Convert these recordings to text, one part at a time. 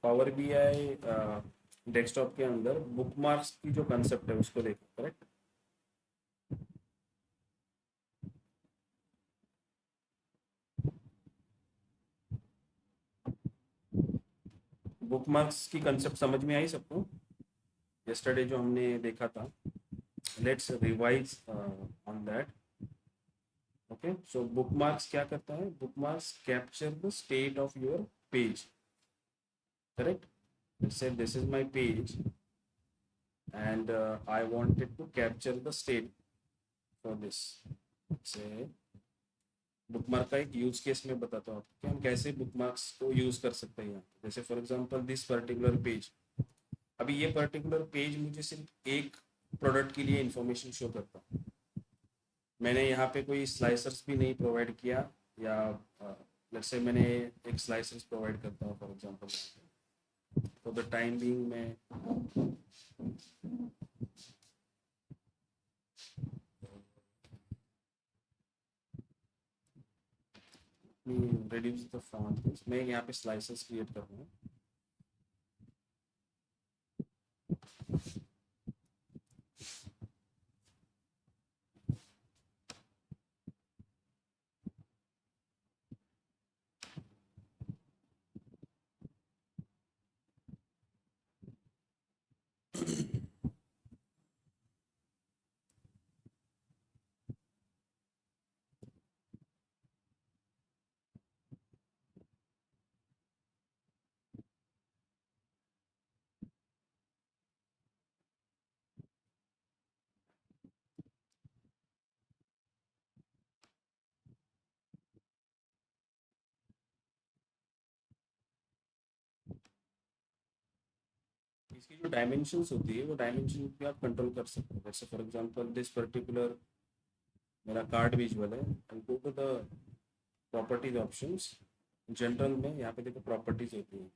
Power B I desktop के अंदर bookmarks की जो कंसेप्ट है उसको देखो, करेक्ट? बुकमार्क्स की कंसेप्ट समझ में आई सबको? यस्टरडे जो हमने देखा था, let's revise on that. Okay, so bookmarks क्या करता है? Bookmarks capture the state of your page, correct? Let's say this is my page and I wanted to capture the state for this. Say bookmark का एक use case में बताता हूँ आपको कि हम कैसे बुकमार्क्स को यूज कर सकते हैं यहाँ पे. जैसे for example this particular page, अभी ये पर्टिकुलर पेज मुझे सिर्फ एक प्रोडक्ट के लिए इंफॉर्मेशन शो करता है. मैंने यहाँ पे कोई स्लाइसर्स भी नहीं प्रोवाइड किया, या लेट्स से मैंने एक स्लाइसर्स प्रोवाइड करता हूँ for example. For the time being मैं reduce the font. मैं यहाँ पे स्लाइसेस क्रिएट कर रहा हूँ. इसकी जो डायमेंशंस होती है वो डायमेंशन भी आप कंट्रोल कर सकते हो. जैसे फॉर एग्जांपल दिस पर्टिकुलर मेरा कार्ड विजुअल है, I go to the properties options. General में यहाँ पे देखो प्रॉपर्टीज होती है,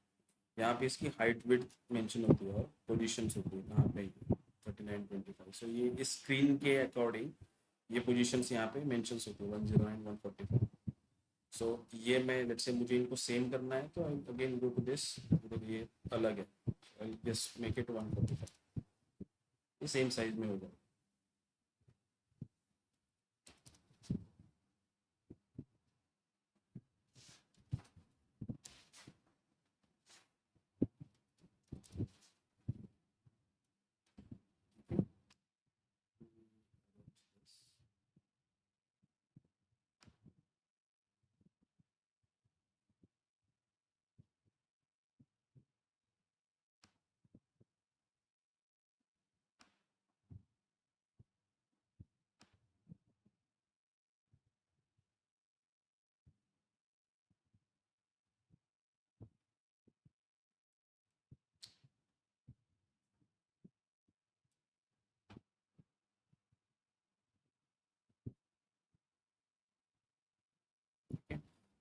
यहाँ पे इसकी हाइट विड्थ मेंशन होती है और पोजीशंस होती है कहाँ पे 3925. सो ये इस स्क्रीन के अकॉर्डिंग ये पोजीशंस यहाँ पे मेंशंस होती है 10 एंड 145. सो ये मैं लेट्स से मुझे इनको सेम करना है तो I again go to this, मतलब ये अलग है, आई जस्ट मेक इट 145. ये सेम साइज में हो जाए.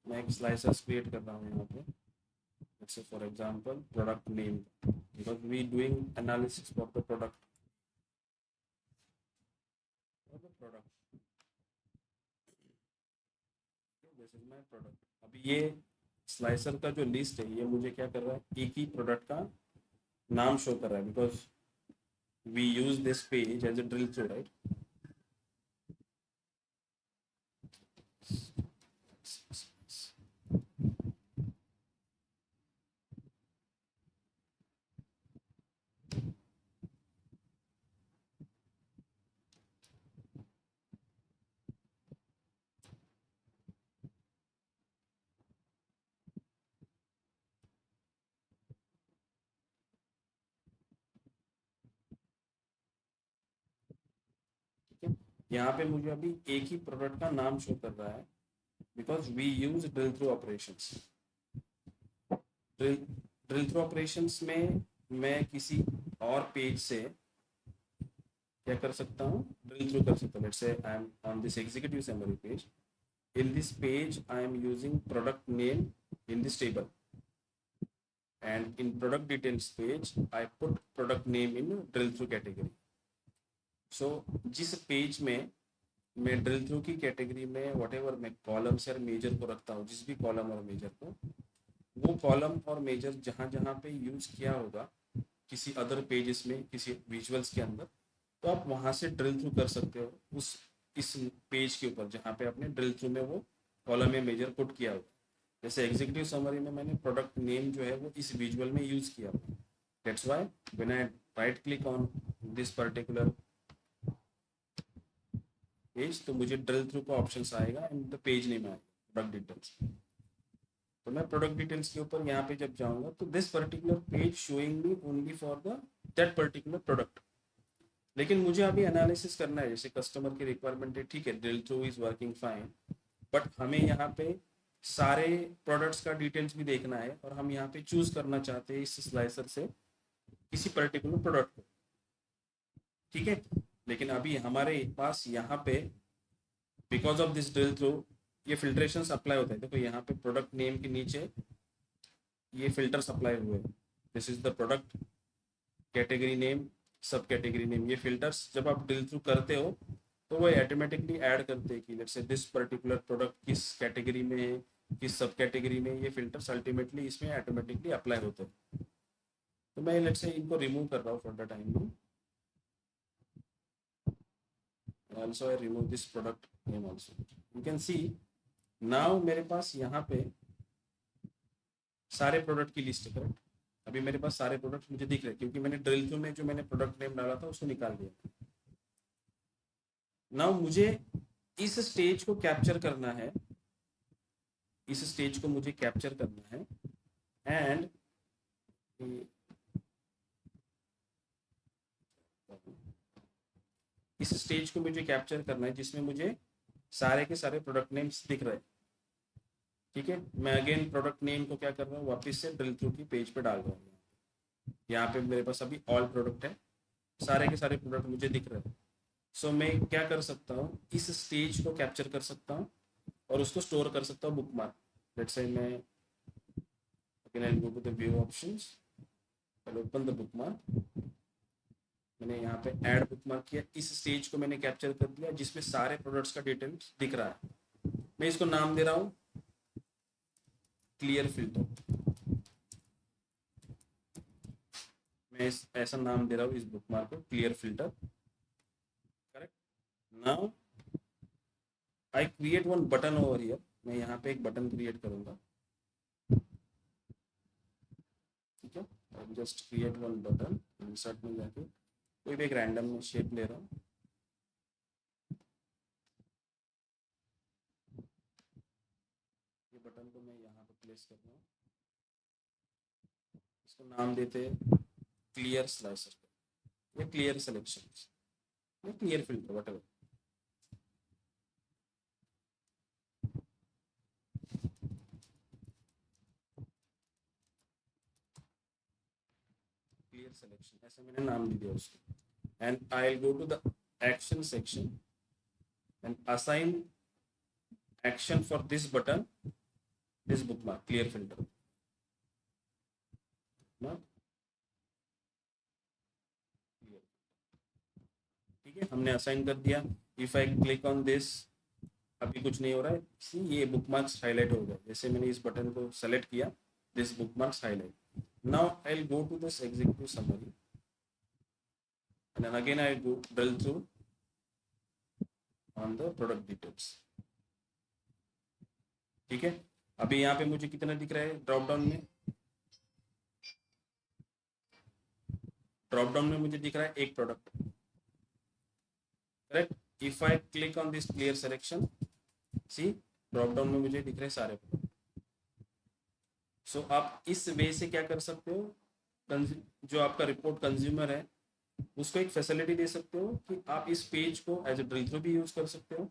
मैं एक स्लाइसर्स क्रिएट कर रहा हूँ यहाँ पे. let's say for example product name, because we doing analysis for the product or the product. this is my product. अभी ये स्लाइसर का जो लिस्ट है ये मुझे क्या कर रहा है, एक ही प्रोडक्ट का नाम शो कर रहा है, because we use this page as a drill through, right? यहाँ पे मुझे अभी एक ही प्रोडक्ट का नाम शो कर रहा है because we use drill through operations. Drill drill through operations में मैं किसी और पेज से क्या कर सकता हूँ, ड्रिल थ्रू कर सकता हूँ. Let's say I am on this executive summary page. in this page I am using product name in this table, and in product details page I put product name in drill through category. so जिस page में मैं drill through की category में what ever मैं columns और major को रखता हूँ, जिस भी कॉलम और मेजर को, वो कॉलम और मेजर जहाँ जहाँ पे यूज किया होगा किसी अदर पेजेस में, किसी विजुअल्स के अंदर, तो आप वहाँ से ड्रिल थ्रू कर सकते हो उस इस पेज के ऊपर जहाँ पे आपने ड्रिल थ्रू में वो कॉलम या मेजर पुट किया होगा। जैसे एग्जीक्यूटिव समरी में मैंने प्रोडक्ट नेम जो है वो इस विजुअल में यूज किया हुआ। That's why when I right click on this particular page, तो मुझे ड्रिल थ्रू का ऑप्शन आएगा एंड द पेज नेम आएगा प्रोडक्ट डिटेल्स। तो मैं प्रोडक्ट डिटेल्स के ऊपर यहाँ पे जब जाऊंगा तो this particular page showing me only for the that particular product. लेकिन मुझे अभी एनालिसिस करना है, जैसे कस्टमर की रिक्वायरमेंट है, ठीक है, drill through is working fine, but हमें यहाँ पे सारे प्रोडक्ट्स का डिटेल्स भी देखना है और हम यहाँ पे चूज करना चाहते हैं इस स्लाइसर से किसी पर्टिकुलर प्रोडक्ट को, ठीक है। लेकिन अभी हमारे पास यहाँ पे because of this drill through ये फिल्ट्रेशन अप्लाई होता है। देखो यहाँ पे प्रोडक्ट नेम के नीचे ये फिल्टर्स अप्लाई हुए हैं। This is the product category name, सब कैटेगरी नेम। ये फिल्टर्स जब आप ड्रिल थ्रू करते हो तो वो ऑटोमेटिकली ऐड करते हैं कि let's say this particular product किस कैटेगरी में है, किस सब कैटेगरी में। ये फिल्टर्स अल्टीमेटली इसमें ऑटोमेटिकली अप्लाई होते हैं। तो मैं लेट्स से इनको रिमूव कर रहा हूँ for the time. also I remove this product name also. You can see now मेरे पास यहाँ पे सारे प्रोडक्ट की लिस्ट है, करेक्ट। अभी मेरे पास सारे प्रोडक्ट मुझे दिख रहे हैं क्योंकि मैंने ड्रिल थ्रू में जो मैंने प्रोडक्ट नेम डाला था उसको निकाल दिया। नाउ मुझे इस स्टेज को कैप्चर करना है, इस स्टेज को मुझे कैप्चर करना है एंड इस स्टेज को मुझे कैप्चर करना है जिसमें मुझे सारे के सारे प्रोडक्ट नेम्स दिख रहे हैं, ठीक है। मैं अगेन प्रोडक्ट नेम को क्या कर रहा हूँ, वापस से ड्रिल थ्रू की पेज पे डाल रहा हूँ। यहाँ पे मेरे पास अभी ऑल प्रोडक्ट है, सारे के सारे प्रोडक्ट मुझे दिख रहे हैं। सो मैं क्या कर सकता हूँ, इस स्टेज को कैप्चर कर सकता हूँ और उसको स्टोर कर सकता हूँ बुक मार्क। लेट्स से मैं again I go to the view options, I open the bookmark. मैंने यहाँ पे ऐड बुक मार्क किया, इस स्टेज को मैंने कैप्चर कर दिया जिसमें सारे प्रोडक्ट्स का डिटेल्स दिख रहा है। मैं इसको नाम दे रहा हूँ क्लियर फिल्टर। मैं ऐसा नाम दे रहा हूँ इस बुक मार्क को, clear filter, correct. Now I create one button over here. मैं यहाँ पे एक बटन क्रिएट करूंगा, ठीक है। I just create one button, insert में जाके कोई भी एक रैंडम शेप ले रहा हूँ। ये बटन को मैं यहाँ पे प्लेस कर रहा हूँ, इसको नाम देते हैं क्लियर स्लाइसर या क्लियर सिलेक्शन या clear filter, what clear selection, ऐसे मैंने नाम दे दिया उसको। And I go to the action section and assign action for this button, this bookmark clear filter ना, ठीक है। हमने असाइन कर दिया। If I click on this, अभी कुछ नहीं हो रहा है, सी ये बुक मार्क्स हाईलाइट हो गए। जैसे मैंने इस बटन को सेलेक्ट किया, this bookmarks highlight. Now I will go to this executive summary and then again I go drill through on the product details, ठीक है। अभी यहाँ पे मुझे कितना दिख रहा है ड्रॉप डाउन में, ड्रॉप डाउन में मुझे दिख रहा है एक product, correct. If I click on this clear selection, see drop down में मुझे दिख रहे हैं सारे प्रोडक्ट। सो आप इस वे से क्या कर सकते हो, जो आपका रिपोर्ट कंज्यूमर है उसको एक फैसिलिटी दे सकते हो कि आप इस पेज को एज ए ड्रिल थ्रू भी यूज कर सकते हो।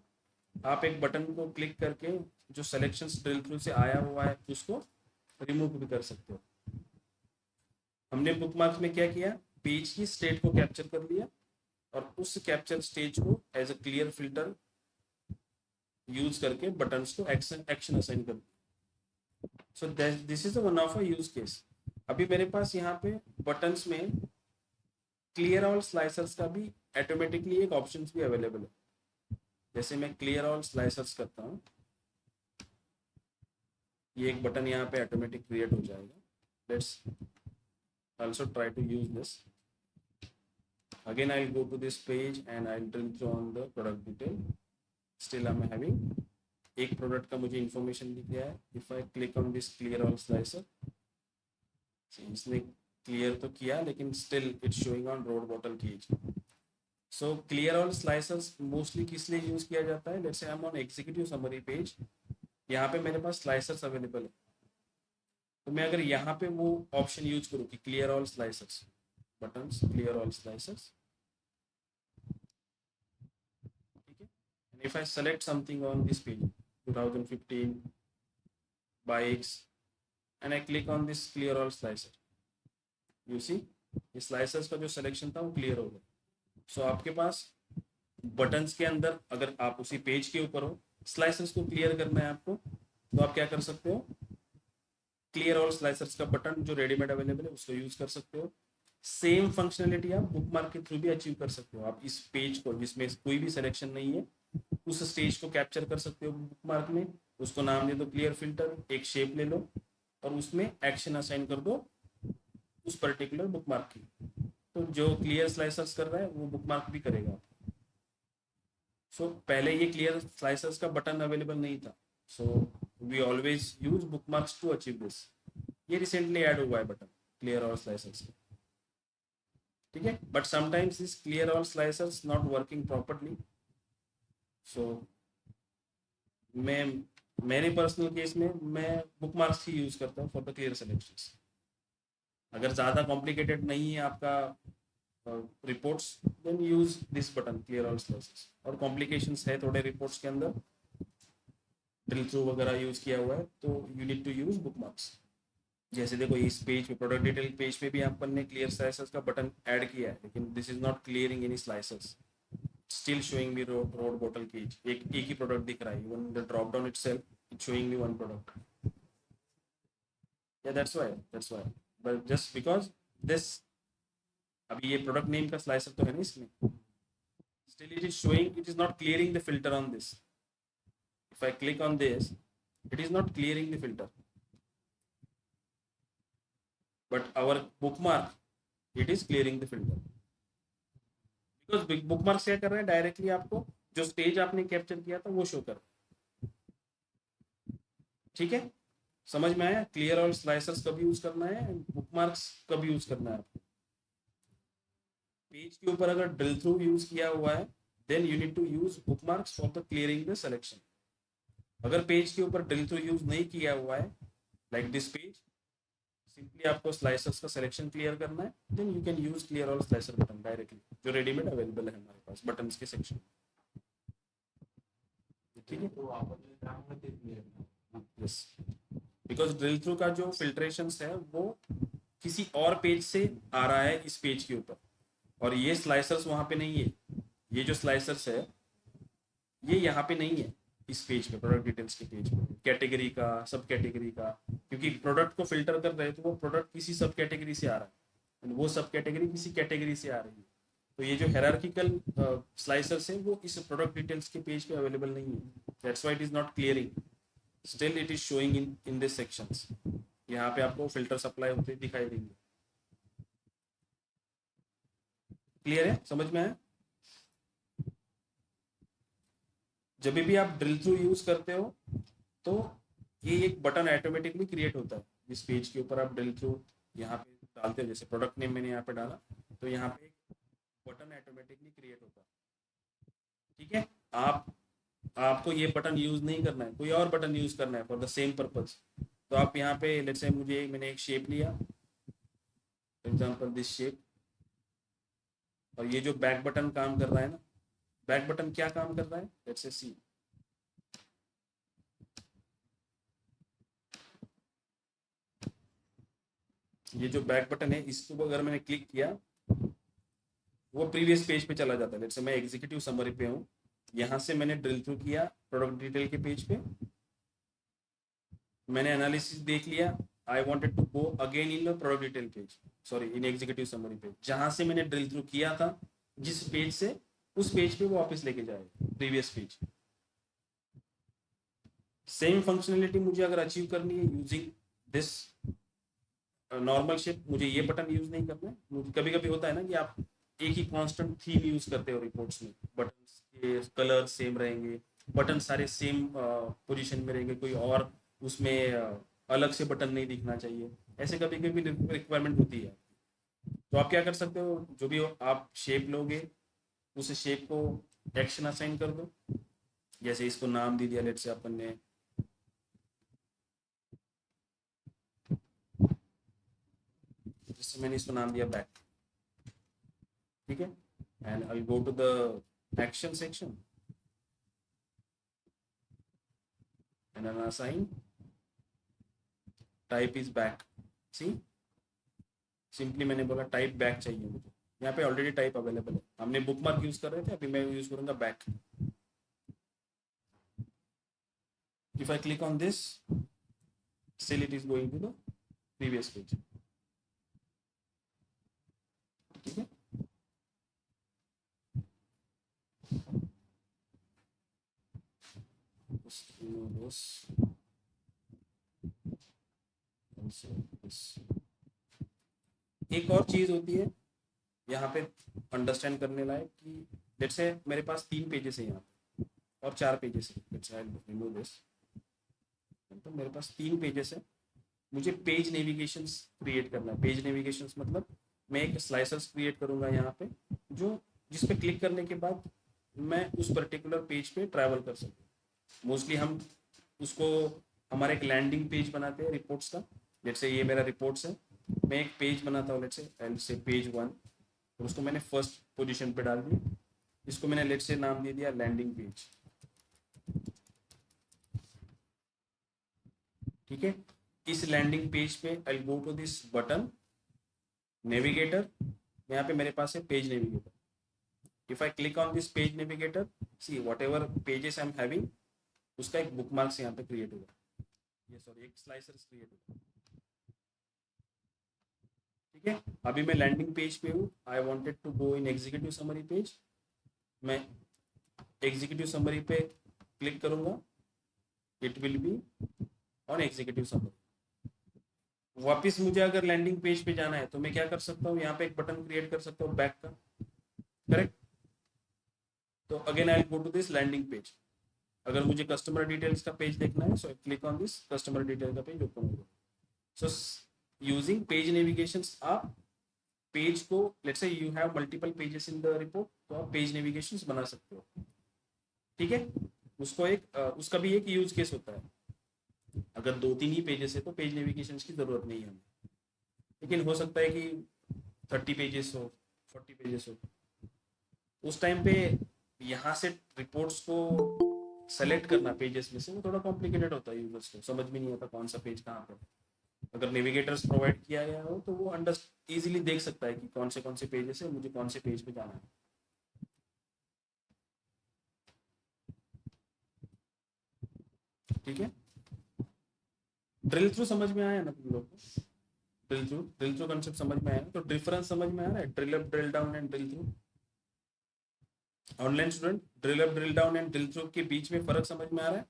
आप एक बटन को क्लिक करके जो सिलेक्शंस ड्रिल थ्रू से आया हुआ है उसको रिमूव भी कर सकते हो। हमने बुक मार्क्स में क्या किया, पेज की स्टेट को कैप्चर कर लिया और उस कैप्चर स्टेज को as a clear filter use करके बटन्स को एक्शन असाइन कर दिया। So this is one of a use case. अभी मेरे पास यहाँ पे बटन्स में क्लियर ऑल स्लाइसर्स का भी ऑटोमेटिकली एक ऑप्शन भी अवेलेबल है। जैसे मैं क्लियर ऑल स्लाइसर्स करता हूँ, ये एक बटन यहाँ पे ऑटोमेटिक क्रिएट हो जाएगा. Let's also try to use this. Again I'll go to this page and I'll drill through on the product detail. Still I'm having एक प्रोडक्ट का मुझे इंफॉर्मेशन दिख गया है. If I click on this clear all slicer, इसने clear तो किया लेकिन still it's showing on road bottle cage. So clear all slicers mostly किस लिए यूज किया जाता है? Let's say I am on executive summary page, यहाँ पे मेरे पास स्लाइसर्स अवेलेबल है. तो मैं अगर यहाँ पे वो ऑप्शन यूज करूँ कि clear all slicers, buttons clear all slicers, ठीक है. And if I select something on this page 2015 bikes and I click on this clear all slicer, you see ये स्लाइसर्स का जो सिलेक्शन था वो क्लियर हो गया. सो आपके पास बटन्स के अंदर अगर आप उसी पेज के ऊपर हो, स्लाइसर्स को क्लियर करना है आपको, तो आप क्या कर सकते हो, क्लियर ऑल स्लाइसर्स का बटन जो रेडीमेड अवेलेबल है उसको यूज कर सकते हो. सेम फंक्शनलिटी आप बुक मार्क के थ्रू भी अचीव कर सकते हो. आप इस पेज को जिसमें कोई भी सिलेक्शन नहीं है, उस स्टेज को कैप्चर कर सकते हो बुक मार्क में, उसको नाम दे दो क्लियर फिल्टर, एक शेप ले लो और उसमें एक्शन असाइन कर दो उस पर्टिकुलर बुक मार्क की. तो जो क्लियर स्लाइसर्स कर रहा है वो बुक मार्क भी करेगा. सो पहले ये क्लियर स्लाइसर्स का बटन अवेलेबल नहीं था. So we always use bookmarks to achieve this. ये रिसेंटली ऐड हुआ है बटन क्लियर ऑल स्लाइसर्स, ठीक है. But sometimes this clear all slicers not working properly. So मैं मेरे पर्सनल केस में मैं बुक मार्क्स ही यूज करता हूँ फॉर द क्लियर सिलेक्शंस. अगर ज़्यादा कॉम्प्लिकेटेड नहीं है आपका reports, then use this button clear all slices. और कॉम्प्लिकेशंस है थोड़े रिपोर्ट्स के अंदर, ड्रिल थ्रू वगैरह यूज किया हुआ है, तो you need to use bookmarks. जैसे देखो इस पेज पे प्रोडक्ट डिटेल पेज पे भी अपन ने क्लियर स्लाइसर्स का बटन ऐड किया है, लेकिन this is not clearing any slicers, still showing me road bottle cage. एक ही प्रोडक्ट दिख रहा है. Even the drop down itself it's showing me one product. या that's why but just because this, अभी ये प्रोडक्ट नेम का slicer तो है ना इसमें, still it is showing, it is not clearing the filter on this. If I click on this, it is not clearing the filter, but our bookmark, it is clearing the filter. because bookmark क्या कर रहे हैं, directly आपको जो stage आपने capture किया था वो शो कर रहा है. ठीक है, समझ में आया? क्लियर और स्लाइसर्स कब यूज करना है, बुकमार्क्स कब यूज करना है आपको. पेज के ऊपर अगर ड्रिल थ्रू यूज किया हुआ है, then you need to use bookmarks for the clearing the selection. अगर पेज के ऊपर ड्रिल थ्रू यूज नहीं किया हुआ है, लाइक दिस पेज, सिंपली आपको स्लाइसर्स का सिलेक्शन क्लियर करना है, then you can use clear all slicer button directly, जो रेडीमेड अवेलेबल है हमारे पास बटन्स के सेक्शन. ठीक है, यस, बिकॉज ड्रिल थ्रू का जो फिल्ट्रेशन है वो किसी और पेज से आ रहा है इस पेज के ऊपर, और ये स्लाइसर्स वहां पे नहीं है. ये जो स्लाइसर्स है ये यहाँ पे नहीं है इस पेज पे, प्रोडक्ट डिटेल्स के पेज पे, कैटेगरी का, सब कैटेगरी का, क्योंकि प्रोडक्ट को फिल्टर कर रहे हैं तो वो प्रोडक्ट किसी सब कैटेगरी से आ रहा है, वो सब कैटेगरी किसी कैटेगरी से आ रही है. तो ये जो हायरार्किकल स्लाइसर्स है वो इस प्रोडक्ट डिटेल्स के पेज पे अवेलेबल नहीं है. That's why it is not clearing, still it is showing in this sections. यहाँ पे आपको फिल्टर सप्लाई होते दिखाई देंगे. क्लियर है, समझ में आया? जब भी आप ड्रिल थ्रू यूज करते हो तो ये एक बटन ऑटोमेटिकली क्रिएट होता है इस पेज के ऊपर. आप ड्रिल थ्रू यहाँ पे डालते हो, जैसे प्रोडक्ट नेम मैंने यहाँ पे डाला, तो यहाँ पे एक बटन ऑटोमेटिकली क्रिएट होता है. ठीक है, आपको ये बटन यूज नहीं करना है, कोई और बटन यूज करना है फॉर द सेम पर्पज. तो आप यहाँ पे लेट्स से मैंने एक शेप लिया, फॉर एग्जांपल दिस शेप, और ये जो बैक बटन काम कर रहा है ना, बैक बटन क्या काम कर रहा है, लेट्स से सी, ये जो बैक बटन है इसको अगर मैंने क्लिक किया वो प्रीवियस पेज पे चला जाता है. लेट्स से मैं एग्जीक्यूटिव समरी पे हूँ, यहाँ से मैंने ड्रिल थ्रू किया प्रोडक्ट डिटेल के पेज पे, मैंने एनालिसिस देख लिया, I wanted to go again in product detail page, sorry in executive summary page, जहाँ से मैंने ड्रिल थ्रू किया था जिस पेज से, उस पेज पे वो वापस लेके जाएगा प्रीवियस पेज. सेम फंक्शनलिटी मुझे अगर अचीव करनी है यूजिंग दिस नॉर्मल शेप, मुझे ये बटन यूज नहीं करना है। मुझे कभी कभी होता है ना कि आप एक ही कांस्टेंट थीम यूज करते हो रिपोर्ट्स में, बटन के कलर सेम रहेंगे, बटन सारे सेम पोजीशन में रहेंगे, कोई और उसमें अलग से बटन नहीं दिखना चाहिए, ऐसे कभी कभी रिक्वायरमेंट होती है। तो आप क्या कर सकते हो, जो भी आप शेप लोगे उस शेप को एक्शन असाइन कर दो। जैसे इसको नाम दे दिया, लेट से अपन ने जैसे मैंने इसको नाम दिया बैक, ठीक है। And I go to the action section and I assign type is back. See, simply मैंने बोला टाइप बैक चाहिए मुझे, यहाँ पे ऑलरेडी टाइप अवेलेबल है, हमने बुक मार्क यूज कर रहे थे, अभी मैं यूज करूंगा back. If I click on this, still it is going to the previous page, ठीक है। this also this। एक और चीज होती है यहाँ पे अंडरस्टैंड करने लायक कि लेट्स से मेरे पास 3 पेजेस है यहाँ पे और 4 पेजेस है, लेट्स आई रिमूव दिस। तो मेरे पास 3 पेजेस है, मुझे पेज नेविगेशंस क्रिएट करना है। पेज नेविगेशंस मतलब मैं एक स्लाइसर्स क्रिएट करूंगा यहाँ पे, जो जिस पे क्लिक करने के बाद मैं उस पर्टिकुलर पेज पे ट्रैवल कर सकूँ। मोस्टली हम उसको हमारे एक लैंडिंग पेज बनाते हैं रिपोर्ट्स का। जैसे ये मेरा रिपोर्ट्स है, मैं एक पेज बनाता हूँ, लेट्स से पेज 1, और उसको मैंने फर्स्ट पोजीशन पे डाल दिया। इसको मैंने लेट्स से नाम दे दिया लैंडिंग पेज, ठीक है। इस लैंडिंग पेज पे I go to this button navigator, यहाँ पे मेरे पास है page navigator. If I click on this page navigator, see whatever pages I am having, उसका एक बुक मार्क्स यहाँ पे क्रिएट होगा, ये सॉरी एक स्लाइसर क्रिएट होगा, ठीक है। अभी मैं लैंडिंग पेज पे हूँ, I wanted to go in executive summary page, मैं एग्जीक्यूटिव समरी पे क्लिक करूंगा, it will be on executive summary. वापस मुझे अगर लैंडिंग पेज पे जाना है तो मैं क्या कर सकता हूँ, यहाँ पे एक बटन क्रिएट कर सकता हूँ बैक का, करेक्ट। तो again I go to this landing page. अगर मुझे कस्टमर डिटेल्स का पेज देखना है, so click on this customer detail का पेज ओपन होगा। सो यूजिंग पेज नेविगेशन आप पेज को, let's say you have multiple pages in the report, तो आप पेज नेविगेशन बना सकते हो, ठीक है। उसको एक उसका भी एक यूज केस होता है, अगर 2-3 ही पेजेस है तो पेज नेविगेशन की जरूरत नहीं है हमें, लेकिन हो सकता है कि 30 पेजेस हो, 40 पेजेस हो, उस टाइम पे यहाँ से रिपोर्ट्स को सेलेक्ट करना पेजेस में से वो थोड़ा कॉम्प्लिकेटेड होता है, यूजर्स को समझ में नहीं आता कौन सा पेज कहाँ पर। अगर नेविगेटर्स प्रोवाइड किया गया हो तो वो अंडर इजीली देख सकता है कि कौन से पेजेस है, मुझे कौन से पेज पे जाना है, ठीक है। ड्रिल थ्रू समझ में आया ना तुम लोग को? ड्रिल थ्रू कंसेप्ट समझ में आया ना? तो डिफरेंस समझ में आ रहा है, drill up drill down and drill through. Online student, drill up drill down and drill through के बीच में फर्क समझ में आ रहा है?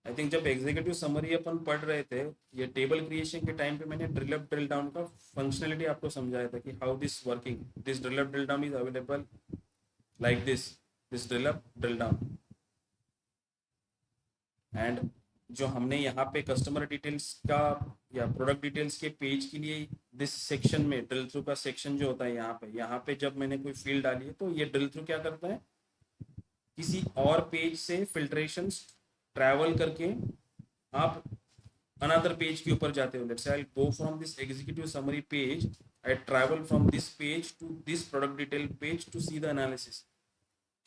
आई थिंक जब एग्जीक्यूटिव समरी अपन पढ़ रहे थे, ये टेबल क्रिएशन के टाइम पे मैंने ड्रिल अप ड्रिल डाउन का फंक्शनलिटी आपको समझाया था कि how this working, this drill up drill down is available like this drill up drill down. And जो हमने यहाँ पे कस्टमर डिटेल्स का या प्रोडक्ट डिटेल्स के पेज के लिए दिस सेक्शन में ड्रिल थ्रू का सेक्शन जो होता है, यहाँ पे जब मैंने कोई फील्ड डाली है तो ये ड्रिल थ्रू क्या करता है, किसी और पेज से फिल्ट्रेशन ट्रैवल करके आप अनदर पेज के ऊपर जाते हो। Let's say I go from this executive summary page, I travel from this page to this product detail page to see the analysis.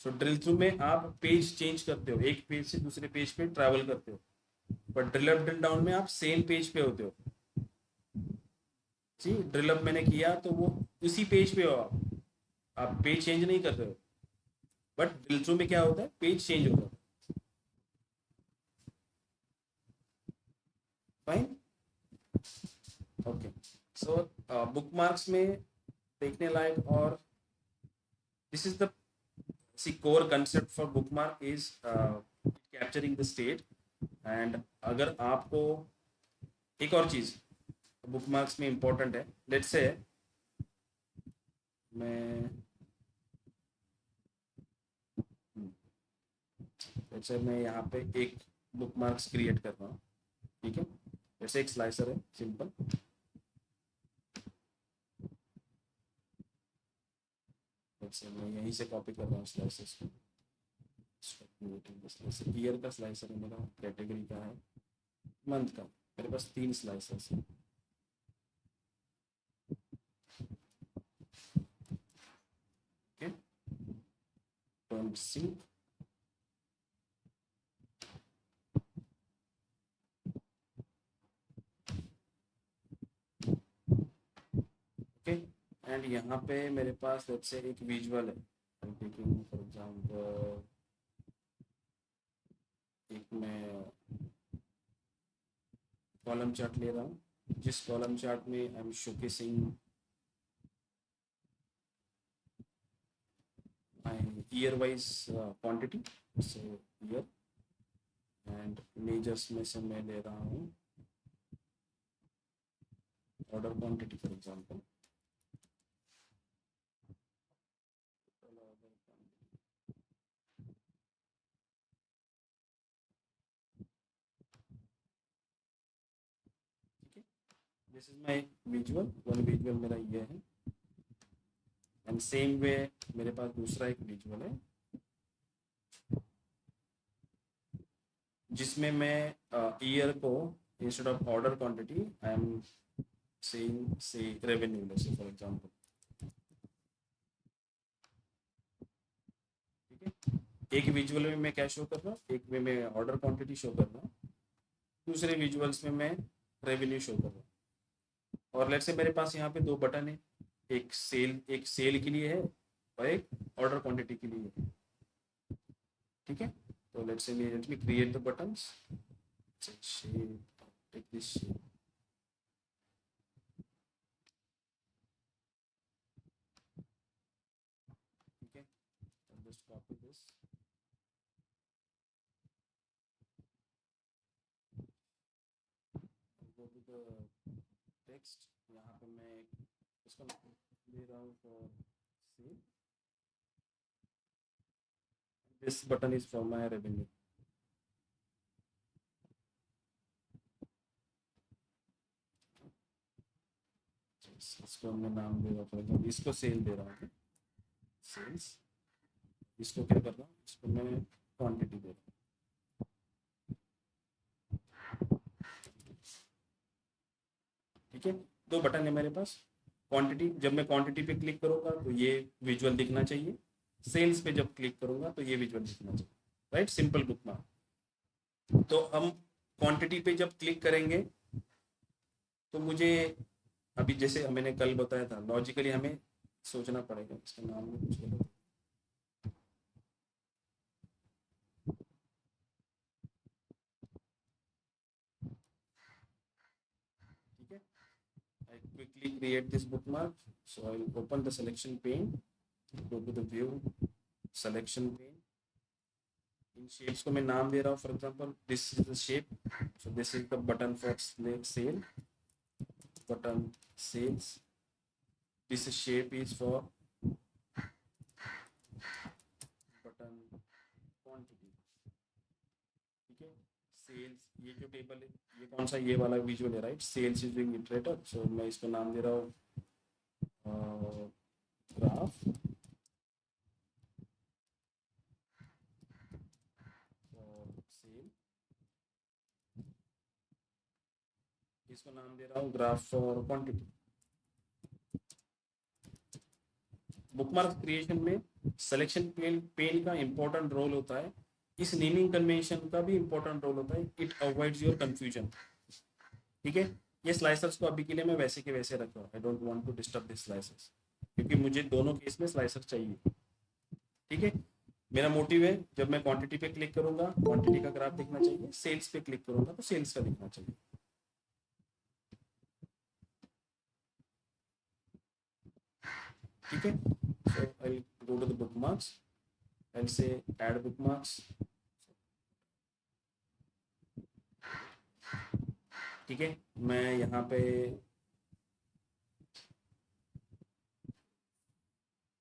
So drill through में आप page change करते हो, एक पेज से दूसरे पेज पे ट्रैवल करते हो, but drill up drill down में आप सेम पेज पे होते हो। जी, ड्रिल अप मैंने किया तो वो उसी पेज पे हो, आप पेज चेंज नहीं कर रहे हो, बट ड्रिल थ्रू में क्या होता है, पेज चेंज होता है। Fine, okay. So bookmarks में देखने लायक, और this is the see core concept for bookmark is capturing the state. And अगर आपको एक और चीज बुकमार्क्स में इंपॉर्टेंट है, लेट्स से मैं जैसे मैं यहाँ पे एक बुक मार्क्स क्रिएट कर रहा हूँ, ठीक है। जैसे एक स्लाइसर है सिंपल, जैसे मैं यहीं से कॉपी कर रहा हूँ स्लाइसर्स को। ईयर का स्लाइसर है मेरा, कैटेगरी का है, मंथ का, मेरे पास 3 स्लाइसर्स है। Okay, don't sync, okay. And यहाँ पे मेरे पास लेट्स से एक विजुअल है, फॉर एग्जांपल एक मैं कॉलम चार्ट ले रहा हूँ, जिस कॉलम चार्ट में I am showcasing my year wise quantity, से ईयर एंड मेजर्स में से मैं ले रहा हूँ ऑर्डर क्वांटिटी फॉर एग्जांपल। ठीक है, this is my visual, one visual मेरा ये है। एंड सेम वे मेरे पास दूसरा एक विजुअल है जिसमें मैं ईयर को instead of order quantity I am saying से रेवेन्यू जैसे फॉर एग्जांपल। ठीक है, एक विजुअल में मैं क्या शो कर रहा हूँ, एक में मैं ऑर्डर क्वांटिटी शो कर रहा हूँ, दूसरे विजुअल्स में मैं रेवेन्यू शो कर रहा हूँ। और लेट्स से मेरे पास यहाँ पे 2 बटन है, एक सेल के लिए है और एक ऑर्डर क्वांटिटी के लिए है। ठीक है, तो let's say let me create the buttons, take this shape. ठीक है, just copy this, go to the text, यहाँ पे मैं इसको ले रहा हूँ for sale, this button is for my revenue. इसको मैं नाम दे रहा हूँ, फॉर एग्जाम्पल इसको सेल दे रहा हूँ, सेल्स। इसको क्या कर रहा हूँ, इसको मैं क्वांटिटी दे रहा हूँ। ठीक है, 2 बटन है मेरे पास। क्वांटिटी, जब मैं क्वांटिटी पे क्लिक करूंगा तो ये विजुअल दिखना चाहिए, सेल्स पे जब क्लिक करूंगा तो ये विजुअल दिखना चाहिए, राइट, सिंपल बुकमार्क। तो हम क्वांटिटी पे जब क्लिक करेंगे तो मुझे अभी जैसे मैंने कल बताया था, लॉजिकली हमें सोचना पड़ेगा, इसका नाम में कुछ गलत है। ठीक है, I quickly create this bookmark, so I will open the selection pane, go to the view, selection pane। इन शेप्स को मैं नाम दे रहा हूँ, for example this is the shape, so this is the button for sale, button sales, this shape is for button quantity. ठीक है, sales, ये जो टेबल है ये कौन सा, ये वाला विजुअल है, राइट, सेल्स यूजिंग इटरेटर, सो मैं इसको नाम दे रहा हूँ ग्राफ फॉर सेल, इसको नाम दे रहा हूँ graph for quantity. Bookmark creation में सिलेक्शन पेन का इंपॉर्टेंट रोल होता है, इस नेमिंग कन्वेंशन का भी इंपॉर्टेंट रोल होता है, इट अवॉइड्स योर कंफ्यूजन। ठीक है, ये स्लाइसर्स को अभी के लिए मैं वैसे के वैसे रख रहा हूँ, I don't want to disturb this slicers, क्योंकि मुझे दोनों केस में स्लाइसर चाहिए। ठीक है, मेरा मोटिव है जब मैं क्वांटिटी पे क्लिक करूंगा क्वांटिटी का ग्राफ दिखना चाहिए, सेल्स पे क्लिक करूंगा तो सेल्स का दिखना चाहिए। ठीक है, so I go to the bookmarks I'll say add bookmarks. ठीक है, मैं यहाँ पे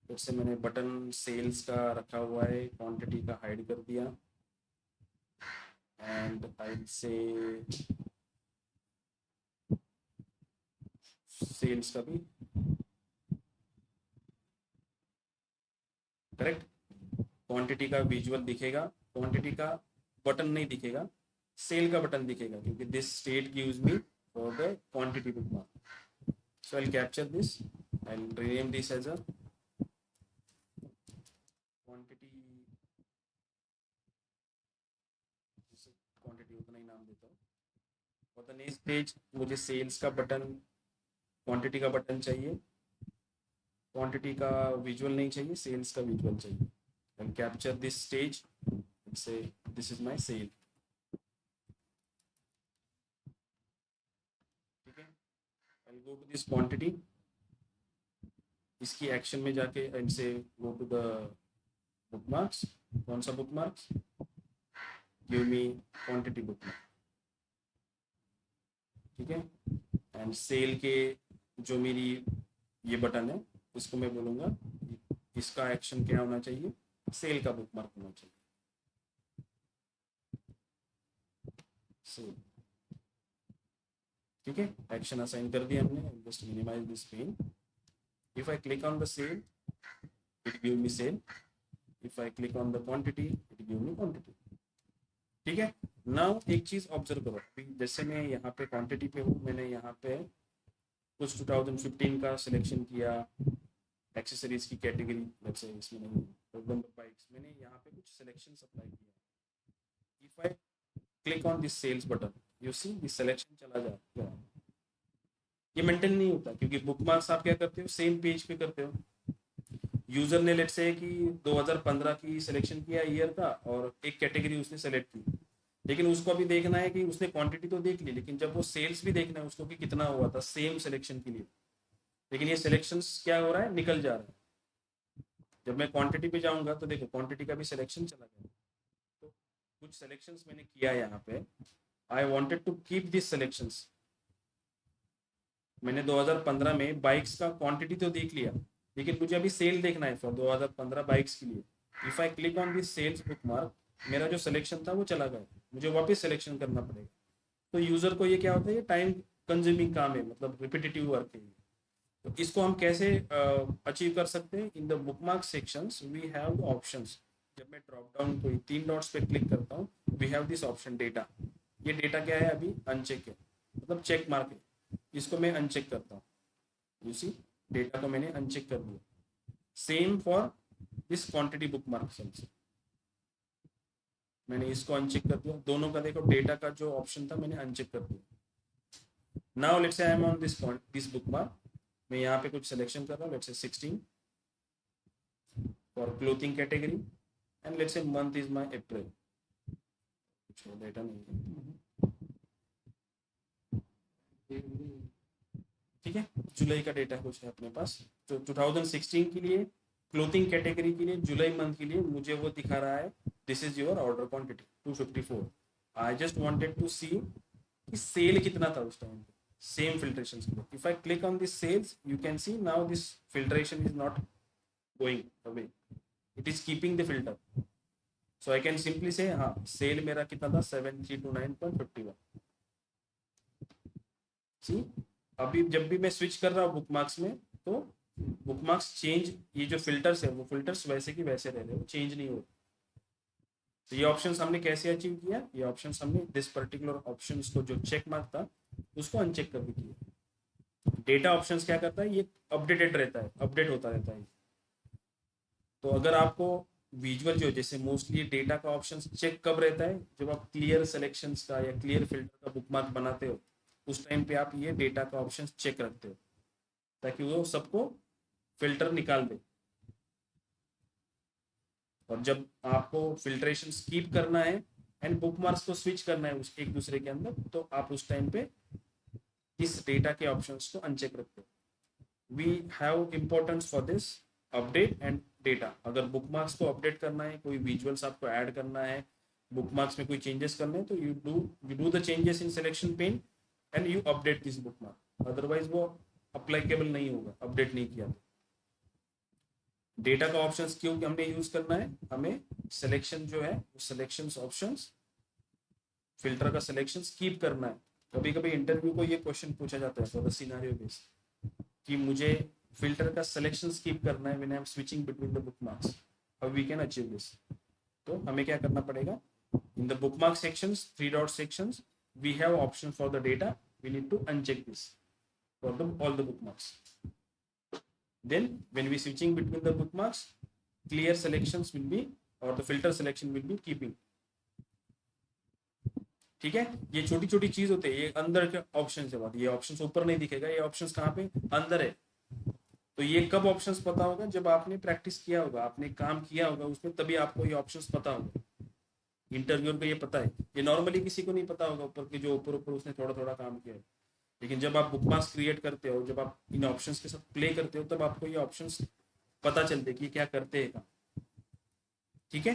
फिर से मैंने बटन सेल्स का रखा हुआ है, क्वांटिटी का हाइड कर दिया, एंड आई से सेल्स का भी करेक्ट। क्वांटिटी का विजुअल दिखेगा, क्वांटिटी का बटन नहीं दिखेगा, सेल का बटन दिखेगा, क्योंकि this state gives me for the quantity bookmark. So I'll capture this. I'll rename this as a quantity. Quantity उतना ही नाम देता हूँ. और द नेक्स्ट पेज मुझे सेल्स का बटन, क्वांटिटी का बटन चाहिए, क्वांटिटी का विजुअल नहीं चाहिए, सेल्स का विजुअल चाहिए. I'll capture this stage and say this is my sale. ठीक है, I'll go to this quantity. इसकी एक्शन में जाके I'll say go to the bookmarks. कौन सा bookmarks? Give me quantity bookmark. ठीक है, एंड सेल के जो मेरी ये बटन है उसको मैं बोलूँगा इसका एक्शन क्या होना चाहिए, सेल का बुकमार्क होना चाहिए. सेल. ठीक है, एक्शन असाइन कर दिया हमने. Just minimize this pane. If I click on the sale it give me sale. If I click on the quantity it give me quantity. ठीक है, नाउ एक चीज ऑब्जर्व करो, जैसे मैं यहाँ पे क्वांटिटी पे हूँ, मैंने यहाँ पे कुछ 2015 का सिलेक्शन किया, एक्सेसरीज की कैटेगरी लेट्स से इसमें नहीं, बाइक्स, मैंने यहाँ पे कुछ सिलेक्शन अप्लाई किया. If I click on this sales button you see this selection चला जाएगा. ये मेंटेन नहीं होता, क्योंकि बुकमार्क्स आप क्या करते हो, सेम पेज पे करते हो. यूजर ने लेट्स से कि 2015 की सिलेक्शन किया ईयर का, और एक कैटेगरी उसने सेलेक्ट की, लेकिन उसको अभी देखना है कि उसने क्वांटिटी तो देख ली, लेकिन जब वो सेल्स भी देखना है उसको कि कितना हुआ था सेम सिलेक्शन के लिए, लेकिन ये सिलेक्शन क्या हो रहा है, निकल जा रहा है. जब मैं क्वांटिटी पे जाऊंगा तो देखो क्वांटिटी का भी सिलेक्शन चला गया. तो कुछ सिलेक्शंस मैंने किया यहाँ पे, I wanted to keep this selections. मैंने 2015 में बाइक्स का क्वांटिटी तो देख लिया, लेकिन मुझे अभी सेल देखना है फॉर 2015 बाइक्स के लिए. If I click on this sales bookmark, मेरा जो सिलेक्शन था वो चला गया, मुझे वापस सिलेक्शन करना पड़ेगा. तो यूजर को ये क्या होता है, ये टाइम कंज्यूमिंग काम है, मतलब रिपीटेटिव वर्क है. तो इसको हम कैसे अचीव कर सकते हैं, in the bookmark sections we have the options. जब मैं ड्रॉप डाउन कोई 3 डॉट्स पे क्लिक करता हूँ, we have this option data. ये डेटा क्या है, अभी अनचेक है, मतलब चेक मार्क है. इसको मैं अनचेक करता हूँ, यू सी डेटा को मैंने अनचेक कर दिया. Same for this quantity bookmark sales, मैंने इसको अनचेक कर दिया. दोनों का देखो डेटा का जो ऑप्शन था मैंने अनचेक कर दिया. Now let's say I am on this bookmark. मैं यहाँ पे कुछ सिलेक्शन कर रहा हूँ, let's say 16 for clothing category, and let's say month is my April. कुछ डेटा नहीं है, ठीक है, जुलाई का डेटा कुछ है अपने पास. तो 2016 के लिए क्लोथिंग कैटेगरी के लिए जुलाई मंथ के लिए मुझे वो दिखा रहा है, this is your order quantity 254. I just wanted to see कि सेल कितना था उस टाइम पे, सेम फिल्ट्रेशन के लिए. If I click on this sales you can see now this filtration is not going away, it is keeping the filter. So I can simply say हाँ cell मेरा कितना था 7329.51. सी अभी जब भी मैं स्विच कर रहा हूँ बुकमार्क्स में, तो बुकमार्क्स चेंज, ये जो फिल्टर्स है वो फिल्टर्स वैसे की वैसे रह रहे, वो चेंज नहीं हो. तो ये ऑप्शंस हमने कैसे अचीव किया, ये ऑप्शंस हमने दिस पर्टिकुलर ऑप्शंस को जो चेक मार्क था उसको अनचेक करके किया. डेटा ऑप्शंस क्या करता है, ये अपडेटेड रहता है, अपडेट होता रहता है. तो अगर आपको विजुअल जो जैसे मोस्टली डेटा का ऑप्शन चेक कब रहता है, जब आप क्लियर सिलेक्शंस का या क्लियर फिल्टर का बुकमार्क बनाते हो, उस टाइम पे आप ये डेटा का ऑप्शन चेक रखते हो, ताकि वो सबको फिल्टर निकाल दे. और जब आपको फिल्ट्रेशन स्कीप करना है एंड बुकमार्क्स को स्विच करना है उस एक दूसरे के अंदर, तो आप उस टाइम पे इस डेटा के ऑप्शंस को अनचेक रखते हो. We have importance for this. Update and data. अगर बुकमार्क्स को अपडेट करना है, कोई विजुअल्स आपको ऐड करना है, बुकमार्क्स में कोई चेंजेस करने हैं, तो you do the changes in selection pen and you update this bookmark, otherwise वो अप्लाइकेबल नहीं होगा अपडेट नहीं किया तो। डेटा का ऑप्शंस क्यों हमने यूज करना है, हमें सिलेक्शन जो है सिलेक्शन ऑप्शंस, फिल्टर का सिलेक्शन कीप करना है। कभी कभी इंटरव्यू को ये क्वेश्चन पूछा जाता है फॉर द सिनेरियो बेस्ड कि मुझे फिल्टर का सिलेक्शन कीप करना है when I am switching between the bookmarks, how we can achieve this. तो हमें क्या करना पड़ेगा, in the bookmark sections, three dot sections, we have option for the data, we need to uncheck this for the all the bookmarks. Then when we switching between the bookmarks, clear selections will be, or the filter selection will be keeping। ठीक है, ये छोटी छोटी चीज होते हैं, ये अंदर के ऑप्शन से बात, ये ऑप्शन ऊपर नहीं दिखेगा, ये ऑप्शन कहाँ पे अंदर है। तो ये कब ऑप्शंस पता होगा, जब आपने प्रैक्टिस किया होगा, आपने काम किया होगा उसमें, तभी आपको ये ऑप्शंस पता होगा। इंटरव्यूअर को ये पता है, ये नॉर्मली किसी को नहीं पता होगा, ऊपर के जो ऊपर ऊपर उसने थोड़ा थोड़ा काम किया है। लेकिन जब आप बुकमार्क्स क्रिएट करते हो, जब आप इन ऑप्शंस के साथ प्ले करते हो, तब आपको ये ऑप्शंस पता चलते कि क्या करते हैं काम। ठीक है,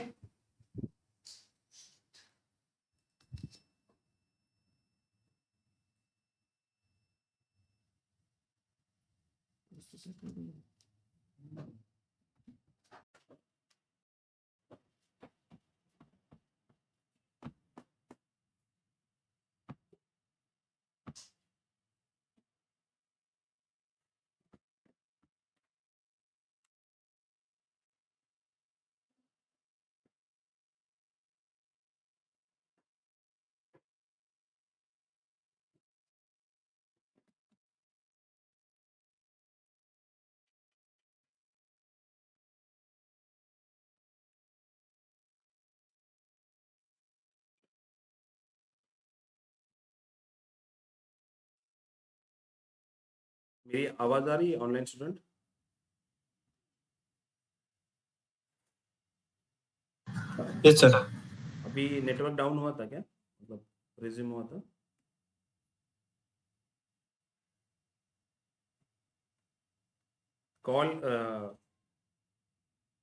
मेरी आवाज आ रही है ऑनलाइन स्टूडेंट? Yes sir. अभी नेटवर्क डाउन हुआ था क्या, मतलब रिज्यूम हुआ था? कॉल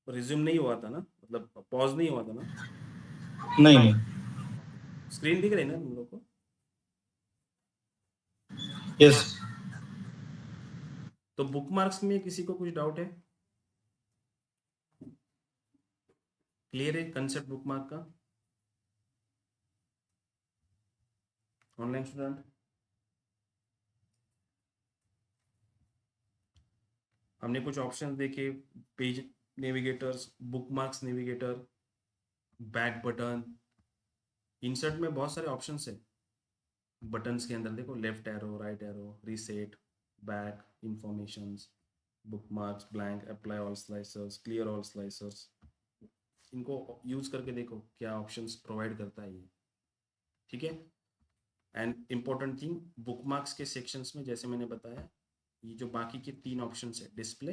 रिज्यूम नहीं हुआ था ना, मतलब पॉज नहीं हुआ था ना? नहीं। स्क्रीन दिख रही है ना हम लोग को? यस। तो बुकमार्क्स में किसी को कुछ डाउट है? क्लियर है कंसेप्ट बुकमार्क का ऑनलाइन स्टूडेंट? हमने कुछ ऑप्शंस देखे, page navigators, bookmarks navigator, back button, insert में बहुत सारे ऑप्शंस है। बटन्स के अंदर देखो, left arrow, right arrow, reset, back, informations, bookmarks, blank, apply all slicers, clear all slicers. इनको यूज करके देखो क्या ऑप्शंस प्रोवाइड करता है ये। ठीक है, एंड इम्पोर्टेंट थिंग, बुकमार्क्स के सेक्शंस में जैसे मैंने बताया, ये जो बाकी के तीन ऑप्शंस है, display,